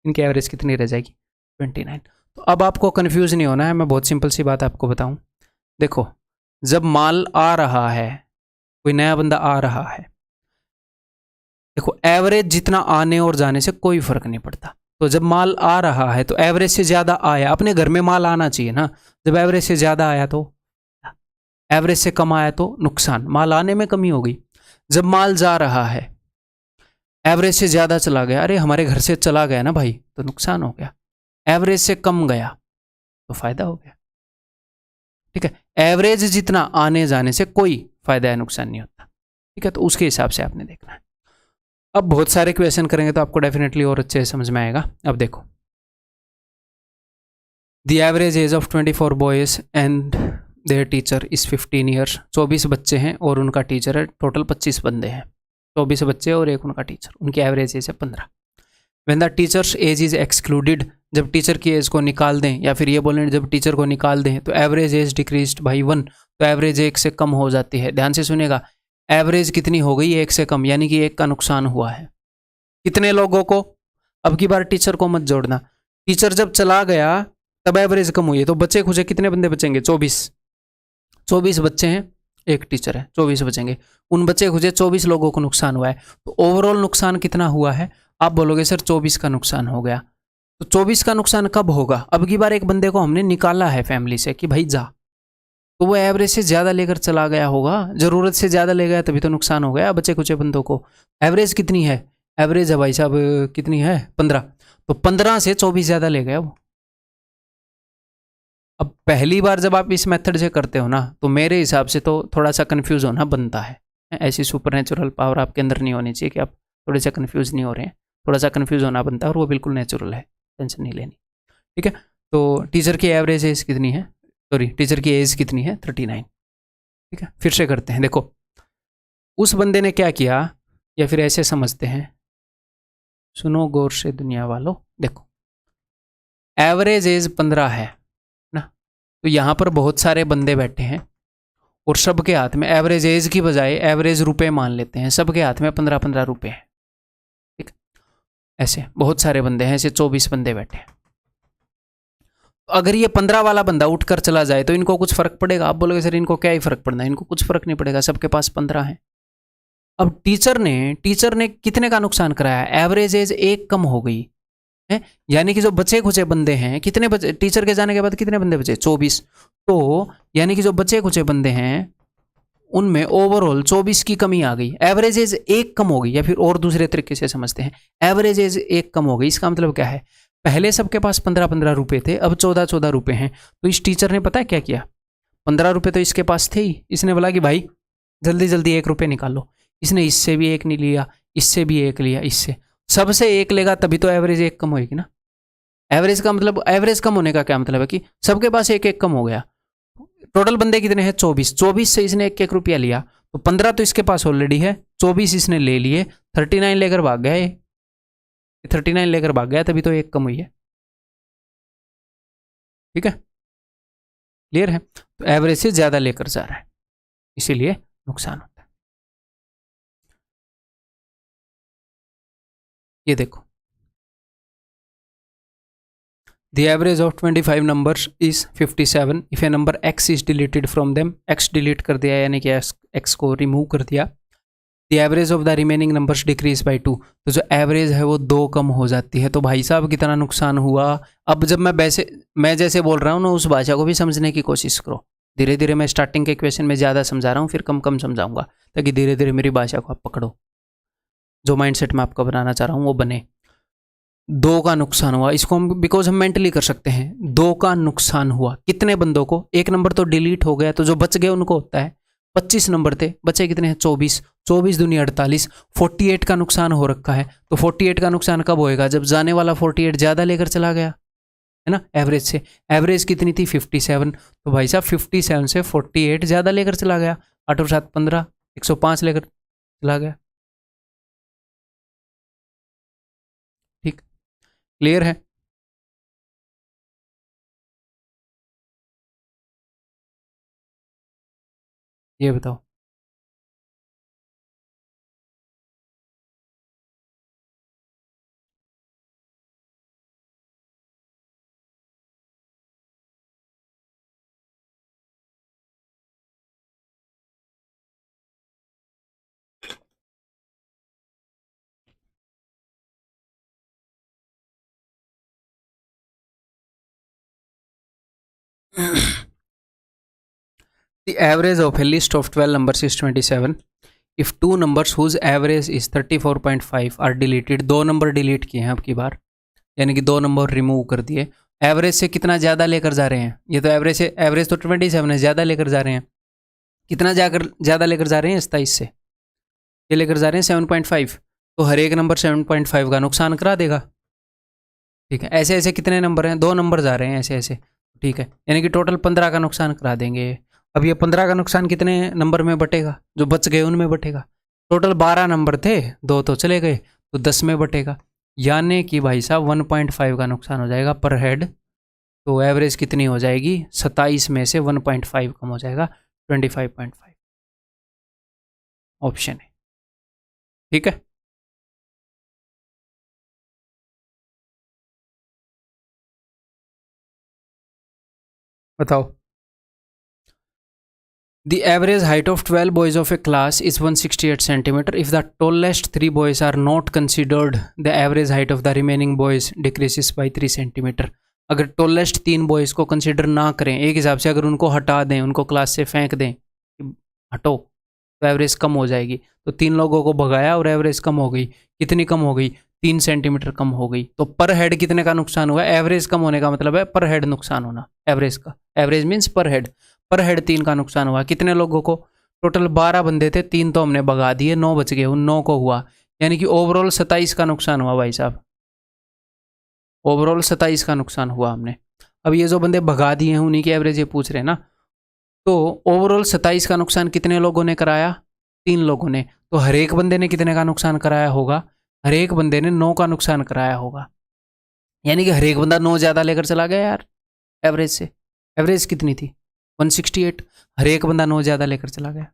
इनकी एवरेज कितनी रह जाएगी? 29। तो अब आपको कंफ्यूज नहीं होना है, मैं बहुत सिंपल सी बात आपको बताऊं। देखो, जब माल आ रहा है, कोई नया बंदा आ रहा है, देखो एवरेज जितना आने और जाने से कोई फर्क नहीं पड़ता। तो जब माल आ रहा है तो एवरेज से ज्यादा आया, अपने घर में माल आना चाहिए ना। जब एवरेज से ज्यादा आया तो, एवरेज से कम आया तो नुकसान, माल आने में कमी हो गई। जब माल जा रहा है, एवरेज से ज्यादा चला गया, अरे हमारे घर से चला गया ना भाई, तो नुकसान हो गया। एवरेज से कम गया तो फायदा हो गया। ठीक है, एवरेज जितना आने जाने से कोई फायदा या नुकसान नहीं होता। ठीक है, तो उसके हिसाब से आपने देखना है। अब बहुत सारे क्वेश्चन करेंगे तो आपको डेफिनेटली और अच्छे से समझ में आएगा। अब देखो, the average age of 24 boys and there teacher is 15 years. 24 बच्चे हैं और उनका टीचर है, टोटल 25 बंदे हैं, 24 बच्चे और एक उनका टीचर, उनकी एवरेज एज है 15। When the teacher's age is excluded, जब टीचर की एज को निकाल दें, या फिर ये बोलें जब टीचर को निकाल दें, तो एवरेज एज डिक्रीज्ड बाई 1, तो एवरेज 1 से कम हो जाती है। ध्यान से सुनिएगा, एवरेज कितनी हो गई? 1 से कम, यानी कि 1 का नुकसान हुआ है। कितने लोगों को? अब की बार टीचर को मत जोड़ना। टीचर जब चला गया तब एवरेज कम हुई है, तो बचे खुचे कितने बंदे बचेंगे? 24 बच्चे हैं, एक टीचर है, 24 बचेंगे। उन बचे खुचे 24 लोगों को नुकसान हुआ है। तो ओवरऑल नुकसान कितना हुआ है? आप बोलोगे सर 24 का नुकसान हो गया। तो 24 का नुकसान कब होगा? अब की बार एक बंदे को हमने निकाला है फैमिली से कि भाई जा, तो वो एवरेज से ज़्यादा लेकर चला गया होगा, ज़रूरत से ज़्यादा ले गया, तभी तो नुकसान हो गया बचे कुचे बंदों को। एवरेज कितनी है? एवरेज है भाई साहब कितनी है? 15। तो 15 से 24 ज़्यादा ले गया वो। अब पहली बार जब आप इस मेथड से करते हो ना, तो मेरे हिसाब से तो थोड़ा सा कन्फ्यूज़ होना बनता है। ऐसी सुपरनेचुरल पावर आपके अंदर नहीं होनी चाहिए कि आप थोड़े से कन्फ्यूज़ नहीं हो रहे हैं। थोड़ा सा कन्फ्यूज़ होना बनता है, और वो बिल्कुल नेचुरल है, टेंशन नहीं लेनी। ठीक है, तो टीचर की एवरेज एज कितनी है? सॉरी, टीचर की एज कितनी है? 39। ठीक है, फिर से करते हैं। देखो, उस बंदे ने क्या किया, या फिर ऐसे समझते हैं, सुनो गौर से दुनिया वालों। देखो, एवरेज एज 15 है ना, तो यहाँ पर बहुत सारे बंदे बैठे हैं, और सबके हाथ में एवरेज एज की बजाय एवरेज रुपए मान लेते हैं, सबके हाथ में 15-15 रुपए हैं। ठीक, ऐसे बहुत सारे बंदे हैं, ऐसे 24 बंदे बैठे हैं। अगर ये 15 वाला बंदा उठकर चला जाए तो इनको कुछ फर्क पड़ेगा? आप बोलोगे सर इनको क्या ही फर्क पड़ना है, इनको कुछ फर्क नहीं पड़ेगा, सबके पास 15 है। अब टीचर ने कितने का नुकसान कराया? एवरेज एज 1 कम हो गई है, यानी कि जो बचे खुचे बंदे हैं, कितने बचे? टीचर के जाने के बाद कितने बंदे बचे? 24। तो यानी कि जो बचे खुचे बंदे हैं उनमें ओवरऑल 24 की कमी आ गई, एवरेज एज 1 कम हो गई। या फिर और दूसरे तरीके से समझते हैं, एवरेज एज 1 कम हो गई। इसका मतलब क्या है? पहले सबके पास 15-15 रुपए थे, अब 14-14 रुपए हैं। तो इस टीचर ने पता है क्या किया? 15 रुपए तो इसके पास थे ही, इसने बोला कि भाई जल्दी जल्दी 1 रुपये निकालो। इसने इससे भी 1 नहीं लिया, इससे भी 1 लिया, इससे सबसे 1 लेगा, तभी तो एवरेज 1 कम होगी ना। एवरेज का मतलब, एवरेज कम होने का क्या मतलब है कि सबके पास 1-1 कम हो गया। टोटल बंदे कितने हैं? 24। 24 से इसने 1-1 रुपया लिया, तो 15 तो इसके पास ऑलरेडी है, 24 इसने ले लिए, 39 लेकर भाग गया। ये 39 लेकर भाग गया, तभी तो 1 कम हुई है। ठीक है, क्लियर है? तो एवरेज से ज्यादा लेकर जा रहा है, इसीलिए नुकसान होता है। ये देखो, The average of 25 numbers is 57. If a number x is deleted from them, x delete कर दिया यानी कि x को रिमूव कर दिया, the average of the remaining numbers decrease by 2. तो जो एवरेज है वो 2 कम हो जाती है। तो भाई साहब कितना नुकसान हुआ? अब जब मैं जैसे बोल रहा हूँ ना, उस भाषा को भी समझने की कोशिश करो। धीरे धीरे मैं स्टार्टिंग के क्वेश्चन में ज़्यादा समझा रहा हूँ, फिर कम कम समझाऊंगा, ताकि धीरे धीरे मेरी भाषा को आप पकड़ो। जो माइंडसेट मैं आपका बनाना चाह रहा हूँ वो बने। 2 का नुकसान हुआ, इसको हम बिकॉज हम मेंटली कर सकते हैं। 2 का नुकसान हुआ, कितने बंदों को? 1 नंबर तो डिलीट हो गया, तो जो बच गए उनको होता है। 25 नंबर थे, बचे कितने हैं? 24। 24 दूनी 48, 48 का नुकसान हो रखा है। तो 48 का नुकसान कब होएगा? जब जाने वाला 48 ज़्यादा लेकर चला गया, है ना, एवरेज से। एवरेज कितनी थी? 57। तो भाई साहब 57 से 48 ज़्यादा लेकर चला गया, 8 और 7 15, 105 लेकर चला गया। ठीक, क्लियर है? ये बताओ। The average of a list of 12 numbers is 27. If 2 numbers whose average is 34.5 are deleted, 2 number delete किए हैं आपकी बार, यानी कि 2 नंबर रिमूव कर दिए। एवरेज से कितना ज़्यादा लेकर जा रहे हैं? ये तो एवरेज तो 27 है, ज़्यादा लेकर जा रहे हैं। कितना ज़्यादा लेकर जा रहे हैं? 27 से ये लेकर जा रहे हैं 7.5। तो हर एक नंबर 7.5 का नुकसान करा देगा। ठीक है, ऐसे ऐसे कितने नंबर हैं? 2 नंबर जा रहे हैं ऐसे ऐसे। ठीक है, यानी कि टोटल 15 का नुकसान करा देंगे। अब ये 15 का नुकसान कितने नंबर में बटेगा? जो बच गए उनमें बटेगा। टोटल 12 नंबर थे, 2 तो चले गए, तो 10 में बटेगा। यानी कि भाई साहब 1.5 का नुकसान हो जाएगा पर हेड। तो एवरेज कितनी हो जाएगी, 27 में से 1.5 कम हो जाएगा, 25.5 ऑप्शन है। ठीक है, बताओ। The average height of 12 boys of a class is 168 centimeter. If the tallest 3 boys are not considered, the average height of the remaining boys decreases by 3 centimeter. अगर टोलेस्ट 3 बॉयज़ को कंसिडर ना करें, एक हिसाब से अगर उनको हटा दें, उनको क्लास से फेंक दें, हटो, तो एवरेज कम हो जाएगी। तो 3 लोगों को भगाया और एवरेज कम हो गई। कितनी कम हो गई, 3 सेंटीमीटर कम हो गई। तो पर हेड कितने का नुकसान हुआ, एवरेज कम होने का मतलब है पर हेड नुकसान होना, एवरेज का। एवरेज मीन्स पर हेड 3 का नुकसान हुआ। कितने लोगों को, टोटल 12 बंदे थे, 3 तो हमने भगा दिए, 9 बच गए, उन 9 को हुआ। यानी कि ओवरऑल 27 का नुकसान हुआ भाई साहब, ओवरऑल 27 का नुकसान हुआ हमने। अब ये जो बंदे भगा दिए हैं उन्हीं की एवरेज ये पूछ रहे हैं ना। तो ओवरऑल 27 का नुकसान कितने लोगों ने कराया, 3 लोगों ने। तो हर एक बंदे ने कितने का नुकसान कराया होगा, हर एक बंदे ने 9 का नुकसान कराया होगा। यानी कि हर एक बंदा 9 ज़्यादा लेकर चला गया यार एवरेज से। एवरेज कितनी थी, 168, हर एक बंदा 9 ज़्यादा लेकर चला गया।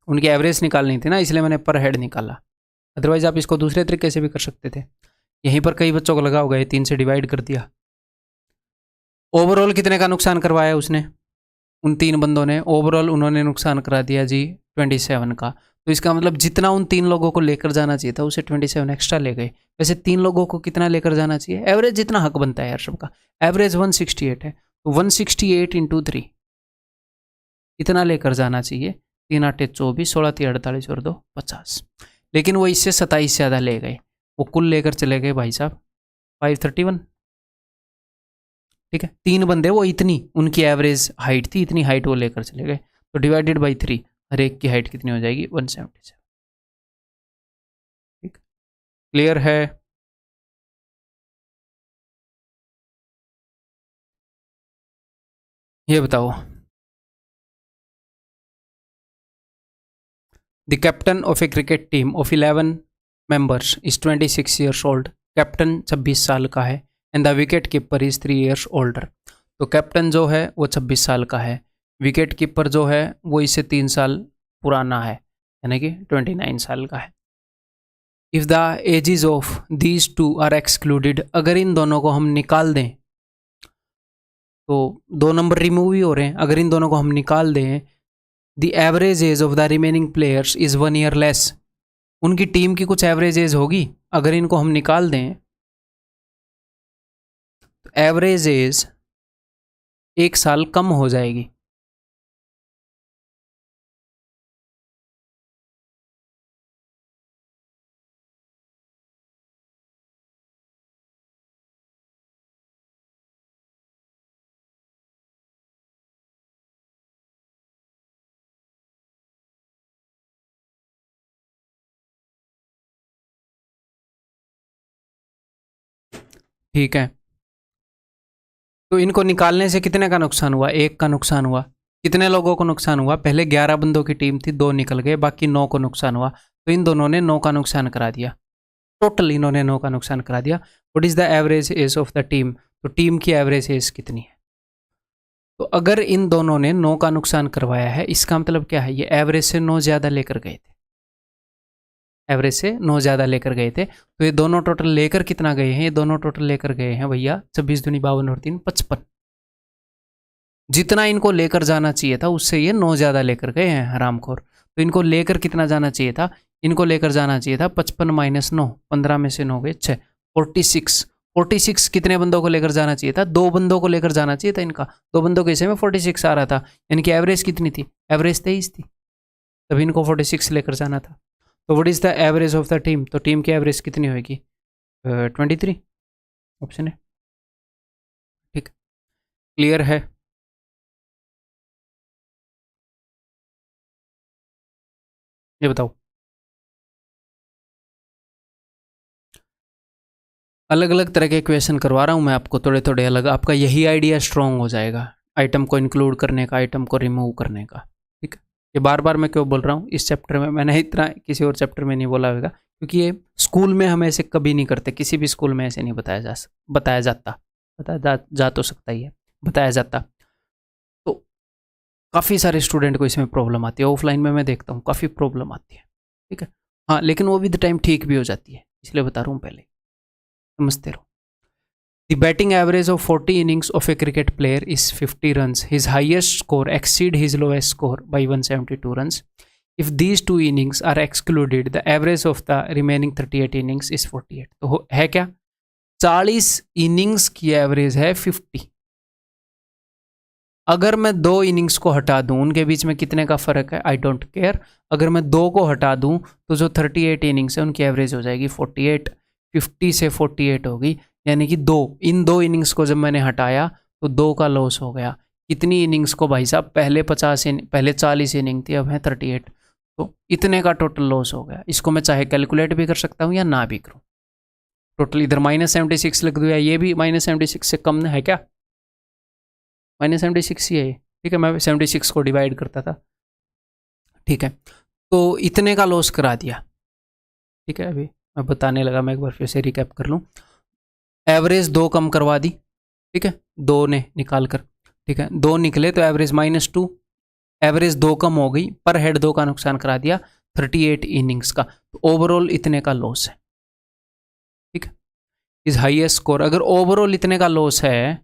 उनकी एवरेज निकालनी थी ना, इसलिए मैंने पर हेड निकाला। अदरवाइज आप इसको दूसरे तरीके से भी कर सकते थे। यहीं पर कई बच्चों को लगा होगा, ये 3 से डिवाइड कर दिया। ओवरऑल कितने का नुकसान करवाया उसने, उन 3 बंदों ने ओवरऑल उन्होंने नुकसान करा दिया जी 27 का। तो इसका मतलब जितना उन 3 लोगों को लेकर जाना चाहिए था उसे 27 एक्स्ट्रा ले गए। वैसे 3 लोगों को कितना लेकर जाना चाहिए, एवरेज जितना हक बनता है यार सबका। एवरेज 168 है, तो 168 इंटू 3 इतना लेकर जाना चाहिए। 3 8 24, 16 3 48 और 2 50। लेकिन वो इससे 27 ज़्यादा ले गए, वो कुल लेकर चले गए भाई साहब 531। ठीक है, 3 बंदे वो इतनी उनकी एवरेज हाइट थी, इतनी हाइट वो लेकर चले गए। तो डिवाइडेड बाई 3, हर एक की हाइट कितनी हो जाएगी, 177। ठीक, क्लियर है। ये बताओ, the captain of A cricket team of 11 members is 26 years old. Captain 26 साल का है, and the wicket keeper is 3 years older. तो कैप्टन जो है वो 26 साल का है, विकेट कीपर जो है वो इससे 3 साल पुराना है, यानी कि 29 साल का है। If the ages of these two are excluded, अगर इन दोनों को हम निकाल दें, तो 2 नंबर रिमूव ही हो रहे हैं, अगर इन दोनों को हम निकाल दें, the average age of the remaining players is 1 year less. उनकी टीम की कुछ एवरेज एज होगी, अगर इनको हम निकाल दें तो एवरेज एज 1 साल कम हो जाएगी। ठीक है, तो इनको निकालने से कितने का नुकसान हुआ, 1 का नुकसान हुआ। कितने लोगों को नुकसान हुआ, पहले 11 बंदों की टीम थी, 2 निकल गए, बाकी 9 को नुकसान हुआ। तो इन दोनों ने 9 का नुकसान करा दिया, टोटल इन्होंने 9 का नुकसान करा दिया। What is the average age of the team, तो टीम की एवरेज एज कितनी है। तो अगर इन दोनों ने 9 का नुकसान करवाया है, इसका मतलब क्या है, ये एवरेज से 9 ज़्यादा लेकर गए थे, एवरेज से 9 ज़्यादा लेकर गए थे। तो ये दोनों टोटल लेकर कितना गए हैं, ये दोनों टोटल लेकर गए हैं भैया 26 दूनी 52 और 3 55। जितना इनको लेकर जाना चाहिए था उससे ये 9 ज़्यादा लेकर गए हैं हरामखोर। तो इनको लेकर कितना जाना चाहिए था, इनको लेकर जाना चाहिए था 55 माइनस 9, 15 में से 9 गए 6, 46। 46 कितने बंदों को लेकर जाना चाहिए था, 2 बंदों को लेकर जाना चाहिए था इनका। 2 बंदों के हिस्से में 46 आ रहा था, इनकी एवरेज कितनी थी, एवरेज 23 थी, तभी इनको 46 लेकर जाना था। तो what is the average of the team, तो टीम की एवरेज कितनी होगी, 23 ऑप्शन है। ठीक, क्लियर है। ये बताओ, अलग अलग तरह के क्वेश्चन करवा रहा हूँ मैं आपको, थोड़े थोड़े अलग, आपका यही आइडिया स्ट्रॉन्ग हो जाएगा आइटम को इंक्लूड करने का, आइटम को रिमूव करने का। ठीक है, ये बार बार मैं क्यों बोल रहा हूँ इस चैप्टर में, मैंने इतना किसी और चैप्टर में नहीं बोला होगा, क्योंकि ये स्कूल में हम ऐसे कभी नहीं करते, किसी भी स्कूल में ऐसे नहीं बताया जा तो सकता ही है, बताया जाता। तो काफ़ी सारे स्टूडेंट को इसमें प्रॉब्लम आती है, ऑफलाइन में मैं देखता हूँ काफ़ी प्रॉब्लम आती है, ठीक है। हाँ, लेकिन वो विद टाइम ठीक भी हो जाती है, इसलिए बता रहा हूँ पहले, समझते रहो। The batting average of 40 innings of a cricket player is 50 runs. His highest score exceed his lowest score by 172 runs. If these two innings are excluded, the average of the remaining 38 innings is 48. तो है क्या, 40 innings की average है 50। अगर मैं 2 innings को हटा दूं, उनके बीच में कितने का फर्क है, आई डोंट केयर। अगर मैं 2 को हटा दूं तो जो 38 इनिंग्स है उनकी एवरेज हो जाएगी 48। 50 से 48 होगी, यानी कि 2, इन 2 इनिंग्स को जब मैंने हटाया तो 2 का लॉस हो गया। कितनी इनिंग्स को भाई साहब, पहले 40 इनिंग थी, अब है 38, तो इतने का टोटल लॉस हो गया। इसको मैं चाहे कैलकुलेट भी कर सकता हूँ या ना भी करूँ। टोटल इधर -76 लिख दूँ, या ये भी -76 से कम है क्या, -76 ही है, ठीक है। मैं 76 को डिवाइड करता था, ठीक है। तो इतने का लॉस करा दिया, ठीक है। अभी मैं बताने लगा, मैं एक बार फिर से रिकैप कर लूँ। एवरेज 2 कम करवा दी, ठीक है, 2 ने निकाल कर, ठीक है। 2 निकले तो एवरेज -2, एवरेज 2 कम हो गई, पर हेड 2 का नुकसान करा दिया 38 इनिंग्स का, तो ओवरऑल इतने का लॉस है, ठीक है। इस हाईएस्ट स्कोर, अगर ओवरऑल इतने का लॉस है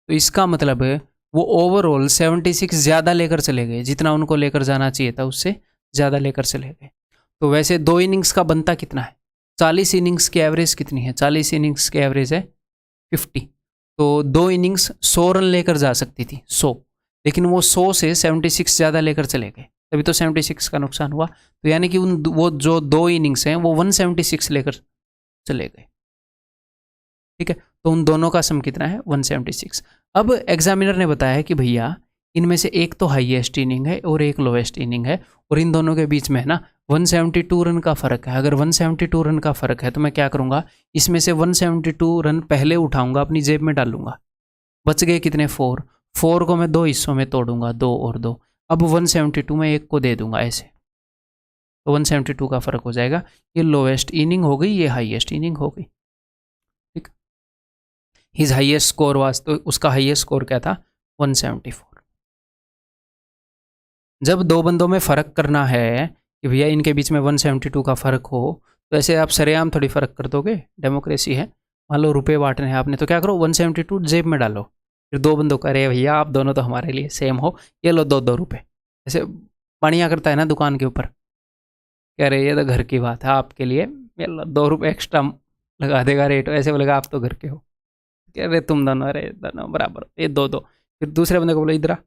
तो इसका मतलब है वो ओवरऑल 76 ज़्यादा लेकर चले गए, जितना उनको लेकर जाना चाहिए था उससे ज़्यादा लेकर चले गए। तो वैसे 2 इनिंग्स का बनता कितना है, 40 इनिंग्स की एवरेज कितनी है, 40 इनिंग्स की एवरेज है 50, तो 2 इनिंग्स 100 रन लेकर जा सकती थी, 100, लेकिन वो 100 से 76 ज़्यादा लेकर चले गए, तभी तो 76 का नुकसान हुआ। तो यानी कि वो जो 2 इनिंग्स हैं वो 176 लेकर चले गए, ठीक है। तो उन दोनों का सम कितना है, 176। अब एग्जामिनर ने बताया कि भैया इनमें से एक तो हाईएस्ट इनिंग है और एक लोएस्ट इनिंग है, और इन दोनों के बीच में है ना 172 रन का फ़र्क है। अगर 172 रन का फ़र्क है तो मैं क्या करूँगा, इसमें से 172 रन पहले उठाऊँगा, अपनी जेब में डालूंगा, बच गए कितने, 4 को मैं 2 हिस्सों में तोड़ूंगा, 2 और 2, अब 172 में एक को दे दूंगा ऐसे, तो 172 का फ़र्क हो जाएगा। ये लोएस्ट इनिंग हो गई, ये हाईएस्ट इनिंग हो गई, ठीक। हिज हाईएस्ट स्कोर वाज, तो उसका हाईएस्ट स्कोर क्या था, 174। जब 2 बंदों में फ़र्क करना है कि भैया इनके बीच में 172 का फ़र्क हो, तो ऐसे आप सरेआम थोड़ी फ़र्क कर दोगे, डेमोक्रेसी है। मान लो रुपए बांटने हैं आपने, तो क्या करो 172 जेब में डालो, फिर 2 बंदों का, अरे भैया आप दोनों तो हमारे लिए सेम हो, ये लो 2-2 रुपये, ऐसे बढ़िया करता है ना दुकान के ऊपर, कह रहे ये तो घर की बात है, आपके लिए ये लो 2 रुपये एक्स्ट्रा लगा देगा रेट, ऐसे बोलेगा आप तो घर के हो, कह रहे तुम दोनों, अरे दोनों बराबर, ये 2-2। फिर दूसरे बंदे को बोलो इधर,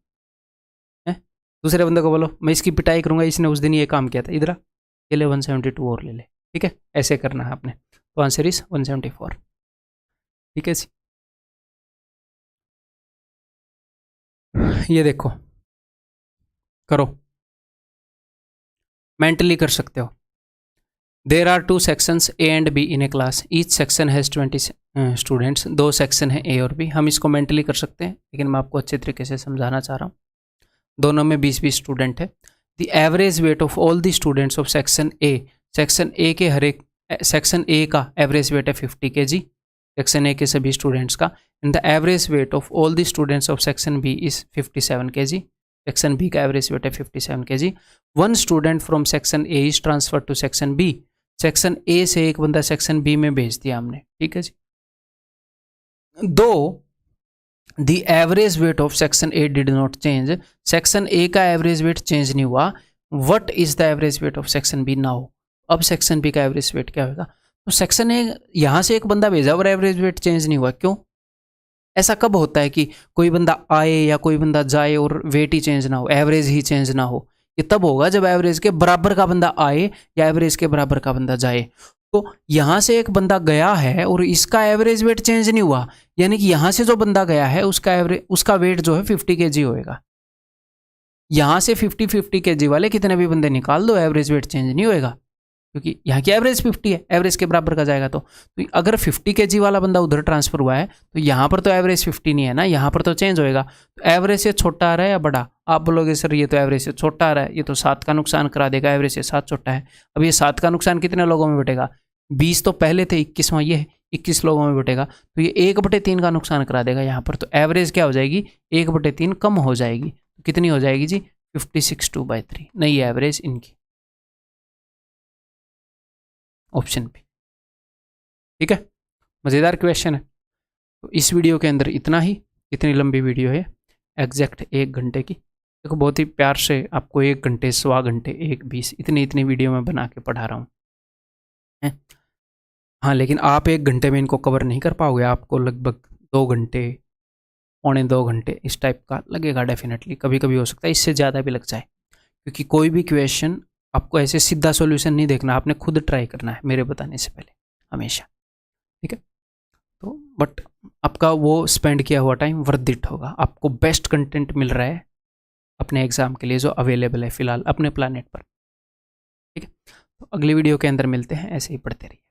दूसरे बंदे को बोलो मैं इसकी पिटाई करूंगा, इसने उस दिन ये काम किया था, इधर ये ले 172 और ले ले, ठीक है। ऐसे करना है आपने, तो आंसर इज 174, ठीक है जी। ये देखो, करो, मेंटली कर सकते हो। There are 2 sections A and B in a class, each section has 20 students, 2 section है ए और बी। हम इसको मेंटली कर सकते हैं, लेकिन मैं आपको अच्छे तरीके से समझाना चाह रहा हूँ। दोनों में 20-20 स्टूडेंट है। The average weight of all the students of section A, section A के हर एक, सेक्शन ए का एवरेज वेट है 50 kg, सेक्शन ए के सभी स्टूडेंट्स का, and the average weight of all the students of section B is 57 kg, section B का average weight है 57 kg। 1 student from section A is transfer to section B, section A से एक बंदा section B में भेज दिया हमने, ठीक है जी। Though the average weight of section A did not change, section A का एवरेज वेट चेंज नहीं हुआ, what is the average weight of section B now, अब सेक्शन बी का एवरेज वेट क्या होगा। तो सेक्शन ए यहाँ से एक बंदा भेजा और एवरेज वेट चेंज नहीं हुआ, क्यों? ऐसा कब होता है कि कोई बंदा आए या कोई बंदा जाए और वेट ही चेंज ना हो, एवरेज ही चेंज ना हो? ये तब होगा जब एवरेज के बराबर का बंदा आए या एवरेज के बराबर का बंदा जाए। तो यहाँ से एक बंदा गया है और इसका एवरेज वेट चेंज नहीं हुआ, यानी कि यहाँ से जो बंदा गया है उसका वेट जो है 50 kg होएगा। यहाँ से 50 kg वाले कितने भी बंदे निकाल दो, एवरेज वेट चेंज नहीं होएगा। क्योंकि यहाँ की एवरेज 50 है, एवरेज के बराबर का जाएगा। तो अगर 50 kg वाला बंदा उधर ट्रांसफर हुआ है तो यहाँ पर तो एवरेज 50 नहीं है ना, यहाँ पर तो चेंज होएगा। तो एवरेज से छोटा आ रहा है या बड़ा? आप बोलोगे सर ये तो एवरेज से छोटा आ रहा है, ये तो 7 का नुकसान करा देगा, एवरेज से 7 छोटा है। अब ये 7 का नुकसान कितने लोगों में बटेगा? 20 तो पहले थे, 21वां ये है, 21 लोगों में बटेगा, तो ये 1/3 का नुकसान करा देगा यहाँ पर। तो एवरेज क्या हो जाएगी? 1/3 कम हो जाएगी। कितनी हो जाएगी जी? 56 2/3 नई एवरेज इनकी, ऑप्शन पे। ठीक है, मज़ेदार क्वेश्चन है। तो इस वीडियो के अंदर इतना ही। कितनी लंबी वीडियो है? एग्जैक्ट 1 घंटे की। देखो बहुत ही प्यार से आपको 1 घंटे, 1.25 घंटे, 1:20 इतनी वीडियो में बना के पढ़ा रहा हूँ। हाँ, लेकिन आप 1 घंटे में इनको कवर नहीं कर पाओगे, आपको लगभग 2 घंटे, 1.25 घंटे इस टाइप का लगेगा डेफिनेटली। कभी कभी हो सकता है इससे ज़्यादा भी लग जाए, क्योंकि कोई भी क्वेश्चन आपको ऐसे सीधा सॉल्यूशन नहीं देखना, आपने खुद ट्राई करना है मेरे बताने से पहले हमेशा। ठीक है, तो बट आपका वो स्पेंड किया हुआ टाइम वर्थ इट होगा। आपको बेस्ट कंटेंट मिल रहा है अपने एग्जाम के लिए जो अवेलेबल है फिलहाल अपने प्लानेट पर। ठीक है, तो अगली वीडियो के अंदर मिलते हैं, ऐसे ही पढ़ते रहिए।